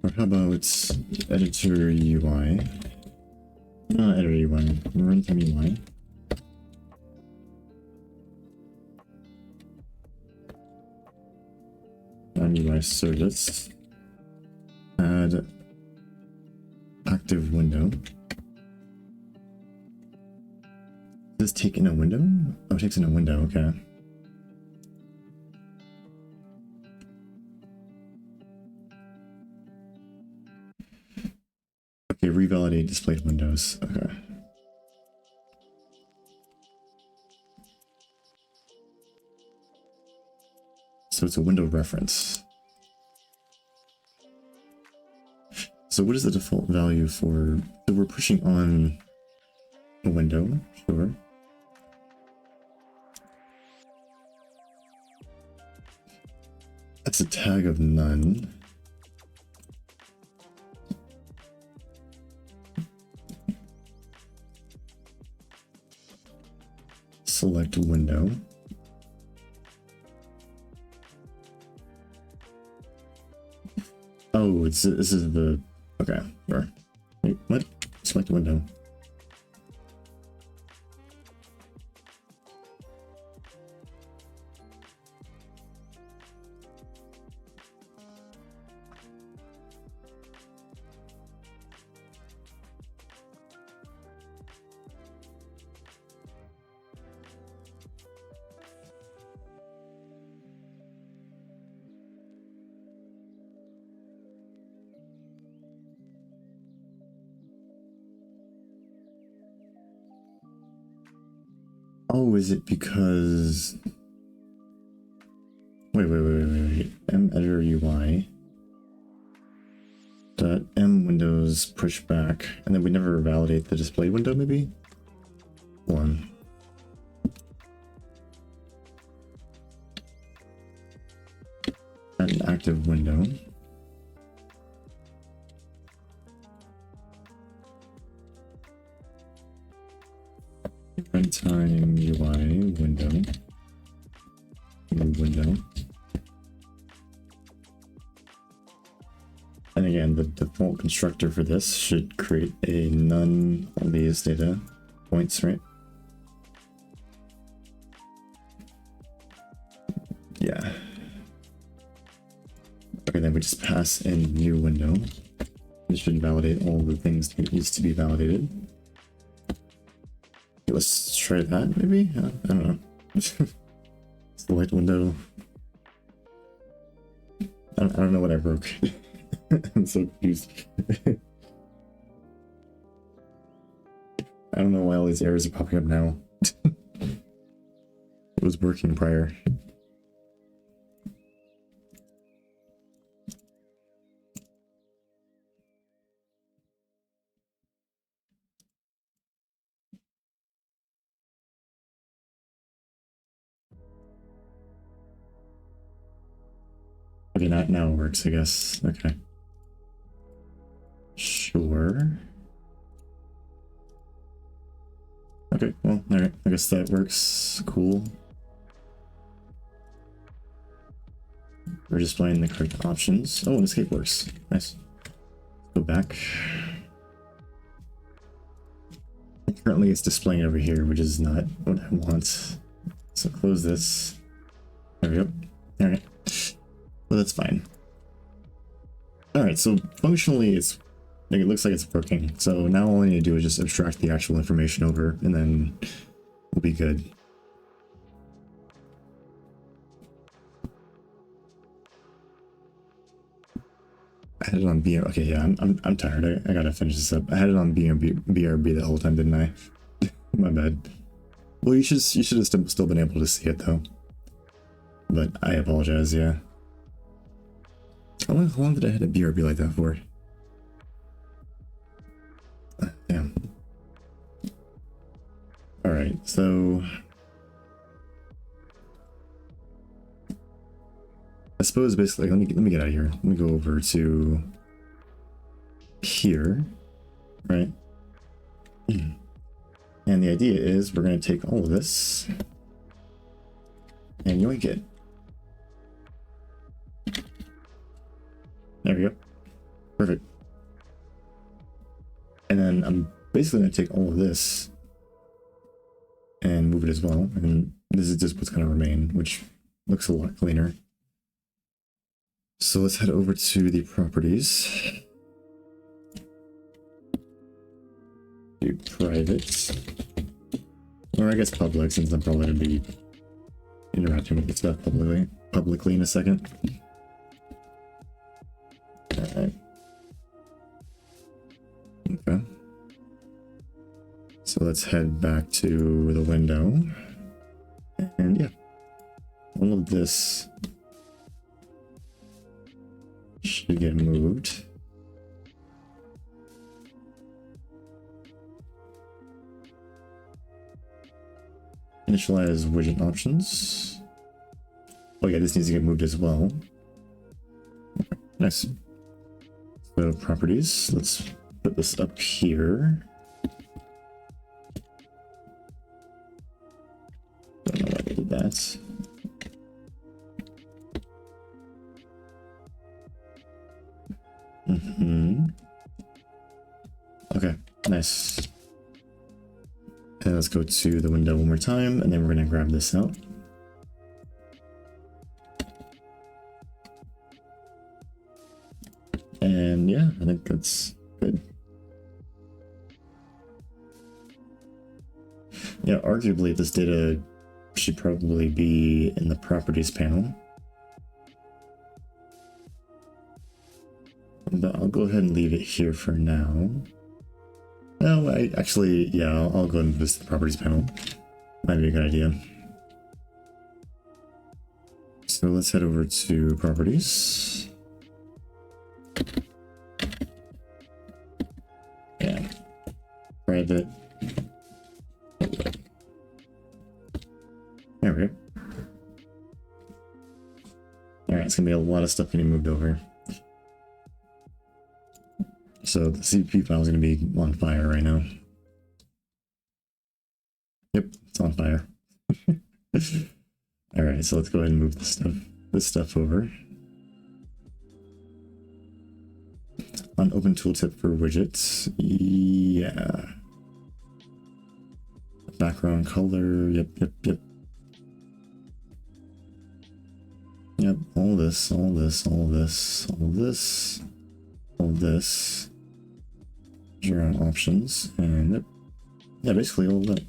Or how about editor UI? Not editor UI, runtime UI. UI service. Add active window. Does this take in a window? Oh, it takes in a window, okay. Okay, revalidate displayed windows. Okay. So it's a window reference. So what is the default value for... So we're pushing on a window, sure. That's a tag of none. Select window. Oh, this is the... Okay, sure. Wait, what? Select window. Oh, is it because... Wait. M-editor UI. Dot M windows push back. And then we never validate the display window, maybe? One. An active window. Runtime UI window. New window. And again, the default constructor for this should create a none on these data points, right? Yeah. Okay, then we just pass in new window. This should validate all the things that needs to be validated. Okay, let's try that, maybe? I don't know. Select window. I don't know what I broke. I'm so confused. I don't know why all these errors are popping up now. It was working prior. Okay, now it works, I guess. Okay. Sure. Okay, well, alright. I guess that works. Cool. We're displaying the correct options. Oh, and escape works. Nice. Go back. Currently it's displaying over here, which is not what I want. So close this. There we go. Alright. Well, that's fine. Alright, so functionally it's... It looks like it's working. So now all I need to do is just abstract the actual information over, and then we'll be good. I had it on BRB. Okay, yeah, I'm tired. I gotta finish this up. I had it on BRB the whole time, didn't I? My bad. Well, you should have still been able to see it though. But I apologize. Yeah. How long did I have a BRB like that for? Damn. All right, so I suppose basically, let me get out of here. Let me go over to here, right? And the idea is we're going to take all of this and yoink it. There we go. Perfect. And then I'm basically going to take all of this and move it as well. And this is just what's going to remain, which looks a lot cleaner. So let's head over to the properties. do private, or I guess public, since I'm probably going to be interacting with the stuff publicly in a second. Alright. Okay. So let's head back to the window. And yeah, all of this should get moved. Initialize widget options. Oh yeah, this needs to get moved as well. Okay, nice. So properties, let's put this up here. Don't know why they did that. Okay, nice. And let's go to the window one more time, and then we're going to grab this out. And yeah, I think that's good. Yeah, arguably this data should probably be in the properties panel. But I'll go ahead and leave it here for now. No, yeah, I'll go and visit the properties panel. Might be a good idea. So let's head over to properties. Yeah, private. There we go. Alright, it's gonna be a lot of stuff getting moved over. So the CP file is going to be on fire right now. Yep, it's on fire. All right, so let's go ahead and move this stuff over. On open tooltip for widgets, yeah. Background color, yep. Yep, all this. Around options, and yeah, basically all of that.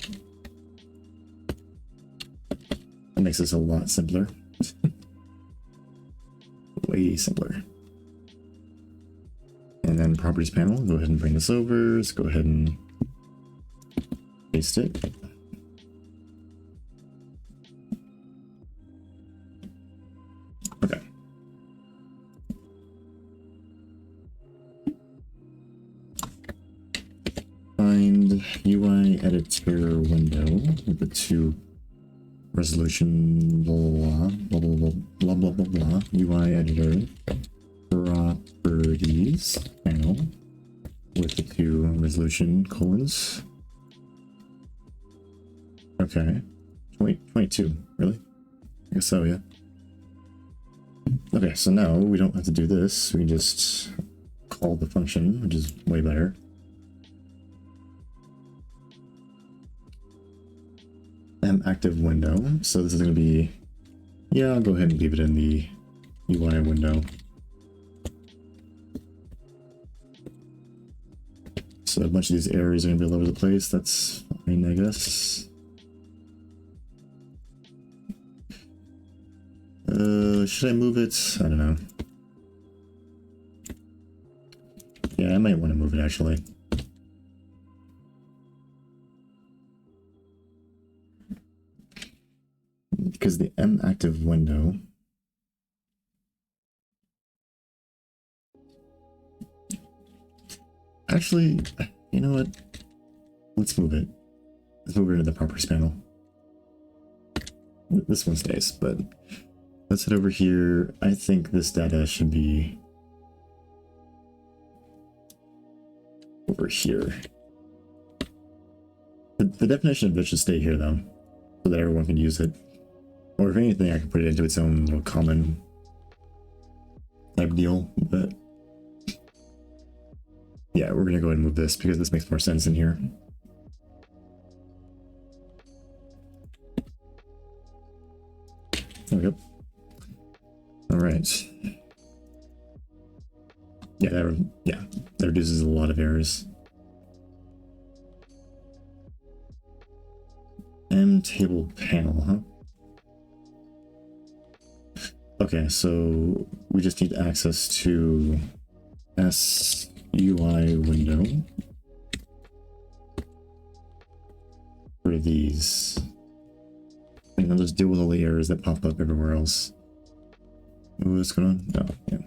That makes this a lot simpler. Way simpler. And then properties panel, go ahead and bring this over. Let's go ahead and paste it. Okay. Find UIEditorWindow with the 2 resolution blah UIEditorPropertiesPanel with the 2 resolution colons. Okay, 22, really? I guess so, yeah. Okay, so now we don't have to do this. We can just call the function, which is way better. Active window. So this is going to be, yeah, I'll go ahead and leave it in the UI window. So a bunch of these areas are going to be all over the place. That's fine, I guess. Should I move it? I don't know. Yeah, I might want to move it actually. Because the active window actually, you know what? Let's move it. Let's move it into the properties panel. This one stays, but let's head over here. I think this data should be over here. The definition of this should stay here though, so that everyone can use it. Or if anything, I can put it into its own little common type deal, but yeah, we're gonna go ahead and move this because this makes more sense in here. There we go. All right. Yeah, that reduces a lot of errors. table panel, huh? Okay, so we just need access to UI window for these. And I'll just deal with all the errors that pop up everywhere else. Ooh, what's going on? No, yeah.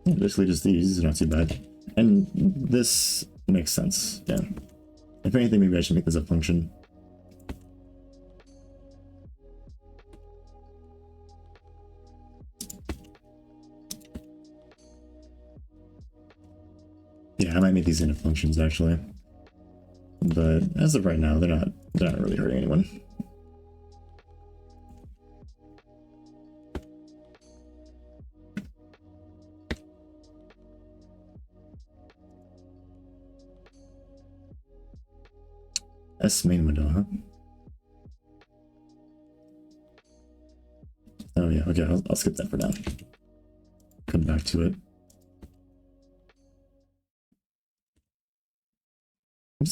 Yeah, basically just these are not too bad. And this makes sense, yeah. If anything, maybe I should make this a function. Yeah, I might make these into functions actually. But as of right now, they're not really hurting anyone. S main window, huh? Oh yeah, okay, I'll skip that for now. Come back to it.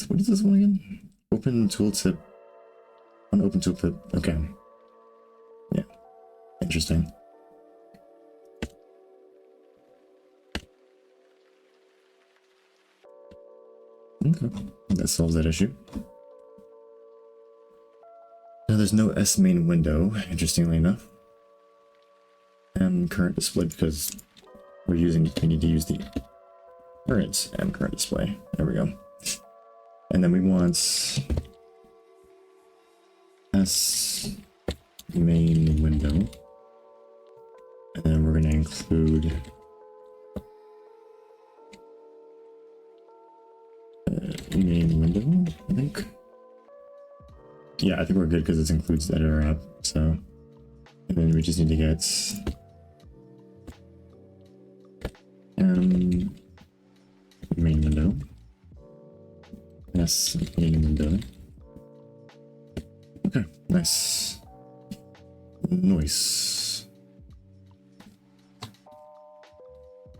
What is this one again? Open tooltip. On open tooltip. Okay. Yeah. Interesting. Okay. That solves that issue. Now there's no S main window, interestingly enough. And current display because we need to use the current and current display. There we go. And then we want S main window. And then we're going to include main window, I think. Yeah, I think we're good because it includes the editor app. So, and then we just need to get main window. Yes, main window. Okay, nice. Nice.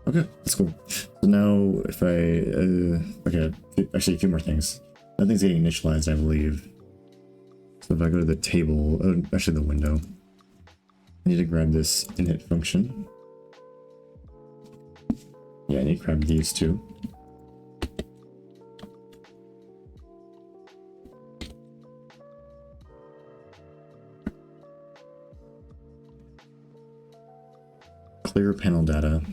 Okay, that's cool. So now if I, okay, actually a few more things. Nothing's getting initialized, I believe. So if I go to the table, actually the window, I need to grab this init function. Yeah, I need to grab these two. Clear panel data.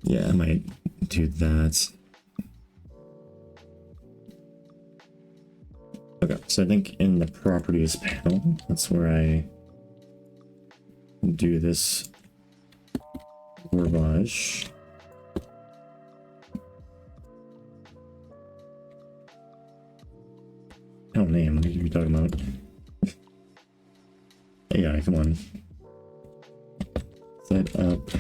Yeah, I might do that. Okay, so I think in the properties panel, that's where I do this garbage. Panel name, what are you talking about? AI, come on. Set up.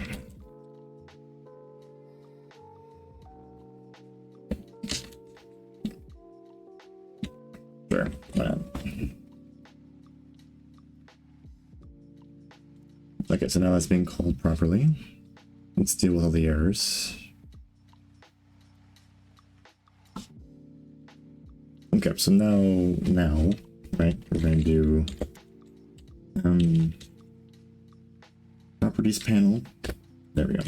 Sure, why not? Okay, so now that's being called properly. Let's deal with all the errors. Okay, so now, right, we're going to do properties panel. There we go.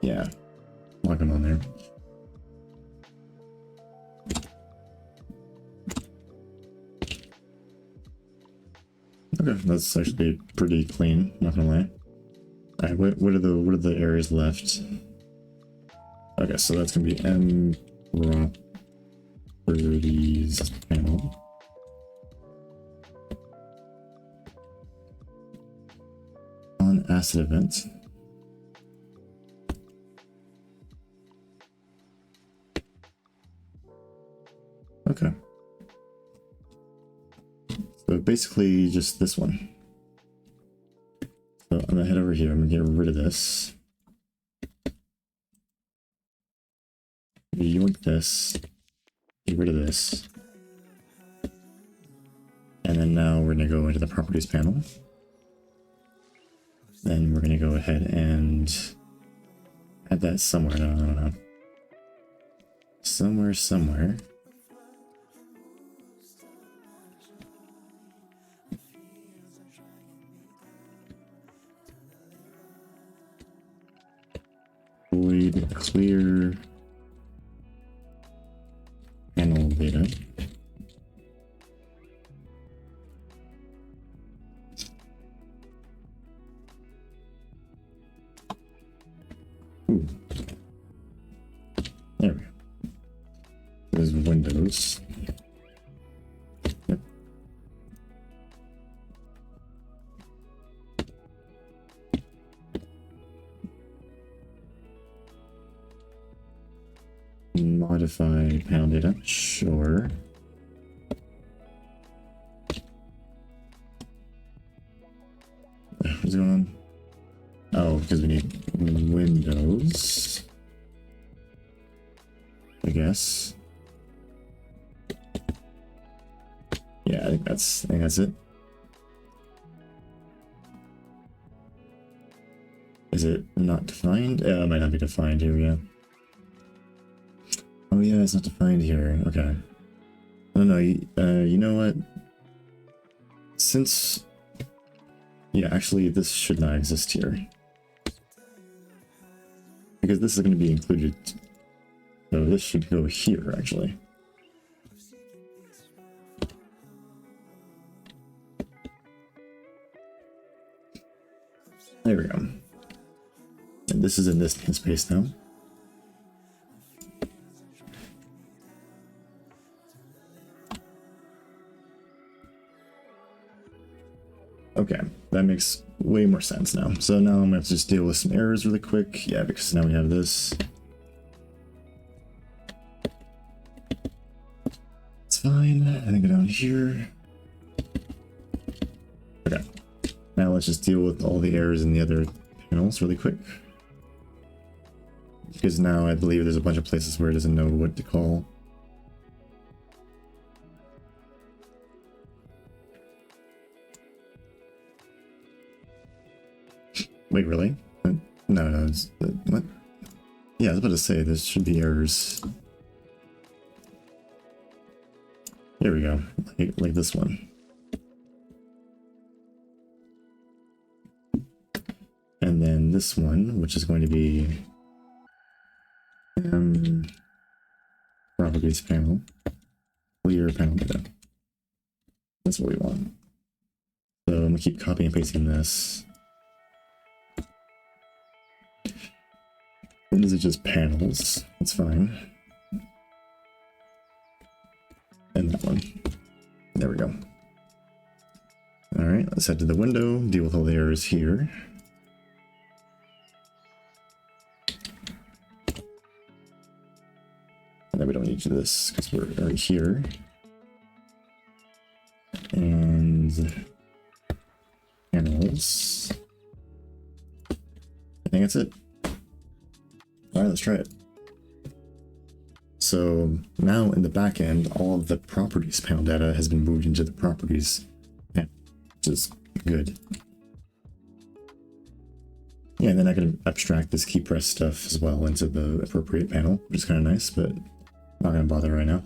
Yeah, lock them on there. Okay, that's actually pretty clean, not gonna lie. Alright, what are the areas left? Okay, so that's gonna be M properties panel. On asset event. Okay. So basically just this one. So I'm gonna head over here. I'm gonna get rid of this. Yoink this. Get rid of this. And then now we're gonna go into the properties panel. Then we're gonna go ahead and add that somewhere. No. Somewhere. Void clear panel data. Ooh. There we go. There's Windows. Yep. Modify panel data. Sure. What's going on? Oh, because we need Windows, I guess. Yeah, I think that's it. Is it not defined? It might not be defined here, yeah. Oh yeah, it's not defined here. Okay. No, you know what? Since... Yeah, actually, this should not exist here. Because this is going to be included. So this should go here, actually. There we go. And this is in this namespace now. Okay, that makes way more sense now. So now I'm going to just deal with some errors really quick. Yeah, because now we have this. It's fine. I think go down here. Okay. Now let's just deal with all the errors in the other panels really quick. Because now I believe there's a bunch of places where it doesn't know what to call. Wait, really? No, it's, what? Yeah, I was about to say, there should be errors. There we go, like this one. And then this one, which is going to be properties panel, clear panel data. That's what we want. So I'm gonna keep copying and pasting this. And these are just panels. That's fine. And that one. There we go. Alright, let's head to the window, deal with all the errors here. And then we don't need to do this because we're right here. And panels. I think that's it. Alright, let's try it. So now in the back end, all of the properties panel data has been moved into the properties panel, which is good. Yeah, and then I can abstract this key press stuff as well into the appropriate panel, which is kind of nice, but I'm not going to bother right now.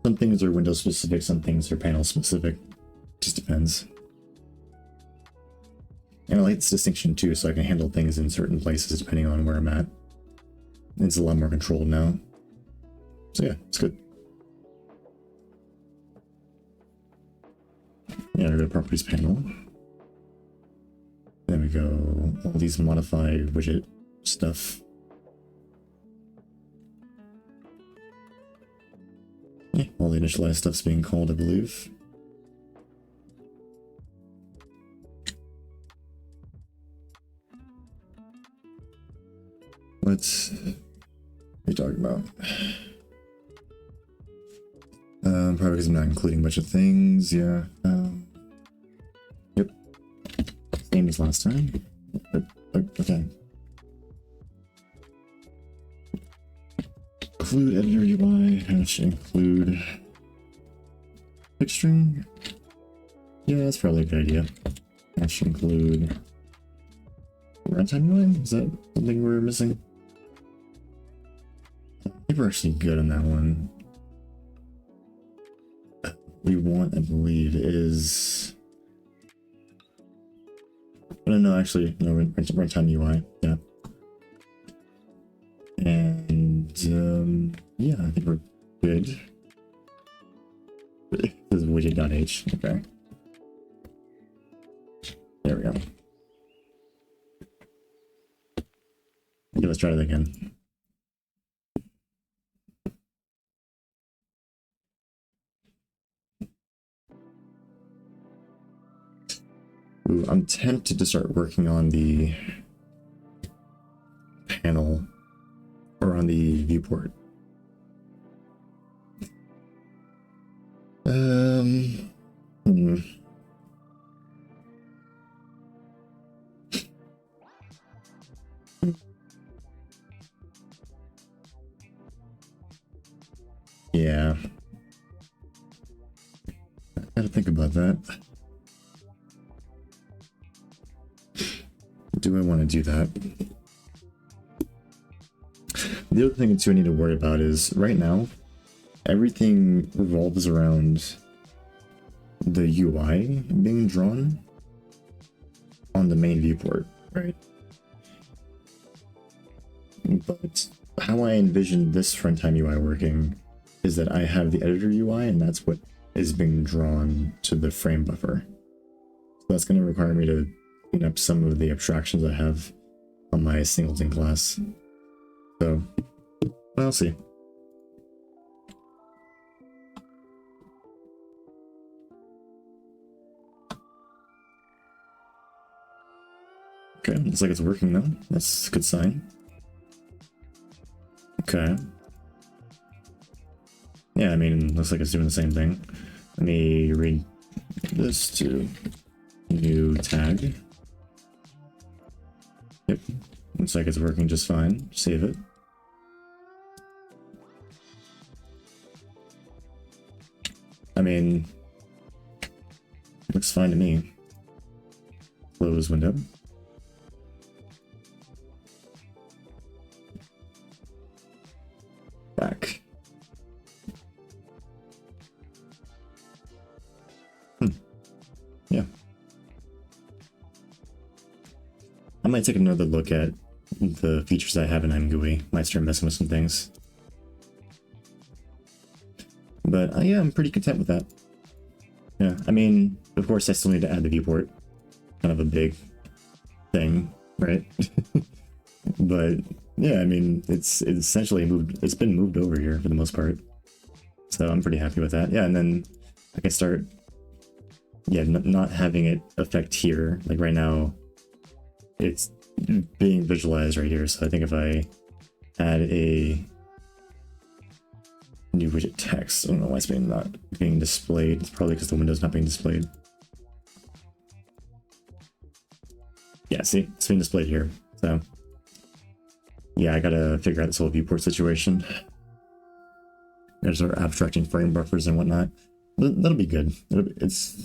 Some things are Windows specific, some things are panel specific. Just depends. And I like this distinction too, so I can handle things in certain places depending on where I'm at. It's a lot more controlled now. So yeah, it's good. Yeah, we go to properties panel. Then we go all these modify widget stuff. Yeah, all the initialized stuff's being called, I believe. What are you talking about? Probably because I'm not including a bunch of things. Yeah. Yep. Same as last time. Okay. Include editor UI. Hash include string. Yeah, that's probably a good idea. Hash include runtime UI. Is that something we're missing? I think we're actually good on that one. We want, I believe, is. No, actually, no, runtime UI. Yeah. And yeah, I think we're good. This is widget.h. Okay. There we go. Okay, let's try it again. Ooh, I'm tempted to start working on the panel or on the viewport. Yeah. I gotta think about that. Do I want to do that? The other thing too I need to worry about is right now, everything revolves around the UI being drawn on the main viewport, right? But how I envision this runtime UI working is that I have the editor UI and that's what is being drawn to the frame buffer. So that's going to require me to clean up some of the abstractions I have on my singleton class. So, I'll see. Okay, looks like it's working though. That's a good sign. Okay. Yeah, I mean, looks like it's doing the same thing. Let me read this to new tag. Yep, looks like it's working just fine. Save it. I mean, looks fine to me. Close window. Back. Yeah. I might take another look at the features I have in MGUI. Might start messing with some things. But yeah, I'm pretty content with that. Yeah, I mean, of course I still need to add the viewport. Kind of a big thing, right? But yeah, I mean, it's essentially moved, it's been moved over here for the most part. So I'm pretty happy with that. Yeah, and then I can start, yeah, not having it affect here. Like right now, it's being visualized right here. So I think if I add a new widget text, I don't know why it's not being displayed. It's probably because the window's not being displayed. Yeah, see, it's being displayed here. So yeah, I gotta figure out this whole viewport situation. Gotta start abstracting frame buffers and whatnot. That'll be good. It's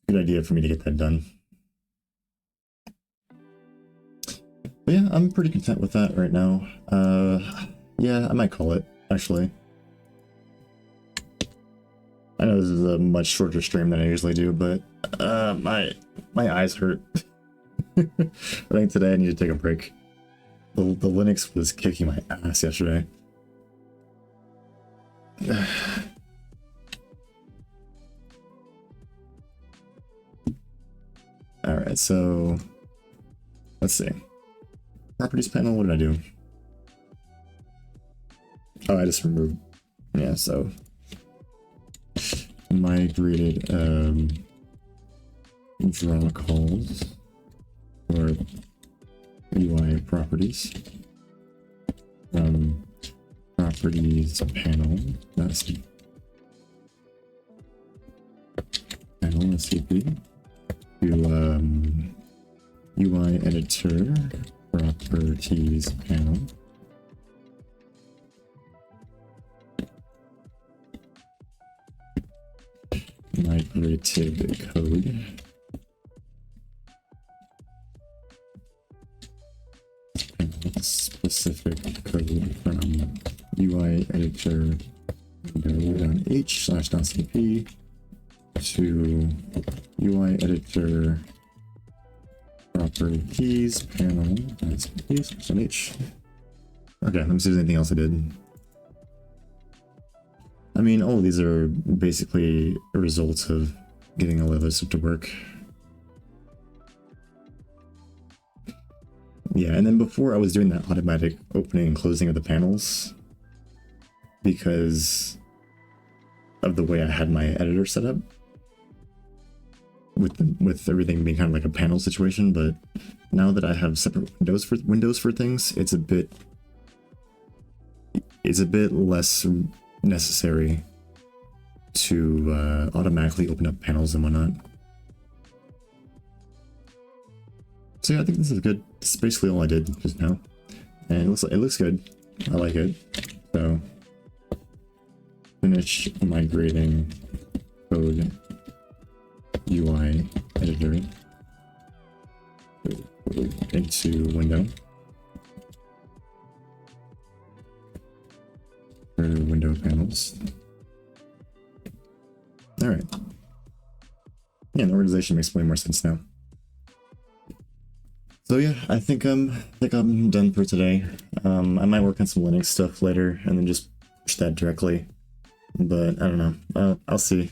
a good idea for me to get that done. But yeah, I'm pretty content with that right now. Yeah, I might call it, actually. I know this is a much shorter stream than I usually do, but my eyes hurt. I think today I need to take a break. The Linux was kicking my ass yesterday. Alright, so let's see. Properties panel, what did I do? Oh, I just removed. Yeah, so migrated draw calls for UI properties from properties panel. That's cp to UI editor properties panel. Migrated code. Specific code from UIEditorWindow.h/.cp to UIEditorPropertiesPanel. That's H. Okay, let me see if there's anything else I did. I mean, all of these are basically a result of getting all of this stuff to work. Yeah, and then before I was doing that automatic opening and closing of the panels because of the way I had my editor set up with everything being kind of like a panel situation. But now that I have separate windows for things, it's a bit less necessary to automatically open up panels and whatnot. So yeah, I think this is good. This is basically all I did just now, and it looks good. I like it. So finish migrating code UI editor into window for window panels. All right. Yeah, the organization makes way more sense now. So yeah, I think I'm done for today. I might work on some Linux stuff later and then just push that directly, but I don't know. I'll see.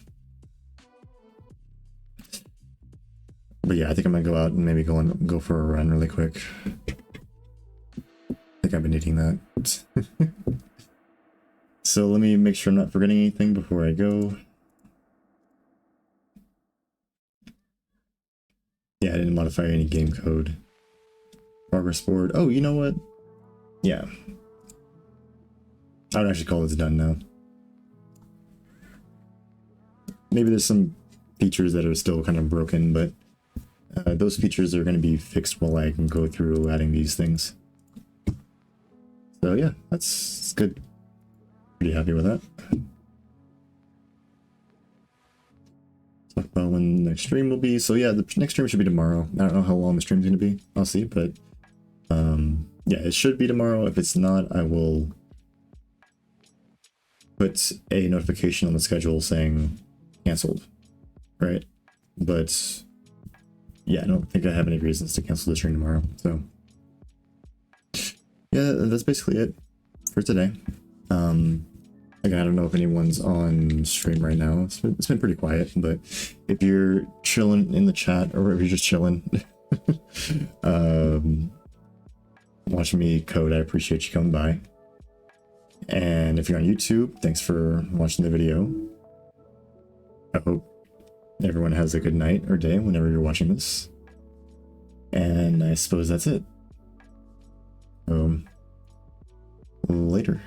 But yeah, I think I'm gonna go out and maybe go for a run really quick. I think I've been needing that. So let me make sure I'm not forgetting anything before I go. Yeah, I didn't modify any game code. Progress board. Oh, you know what? Yeah. I would actually call this done now. Maybe there's some features that are still kind of broken, but those features are going to be fixed while I can go through adding these things. So yeah, that's good. Pretty happy with that. Talk about when the next stream will be. So yeah, the next stream should be tomorrow. I don't know how long the stream's going to be. I'll see, but yeah, it should be tomorrow. If it's not, I will put a notification on the schedule saying canceled, right? But yeah, I don't think I have any reasons to cancel the stream tomorrow. So yeah, that's basically it for today. Again, I don't know if anyone's on stream right now. It's been pretty quiet, but if you're chilling in the chat or if you're just chilling, watching me code, I appreciate you coming by. And if you're on YouTube, thanks for watching the video. I hope everyone has a good night or day whenever you're watching this. And I suppose that's it. Later.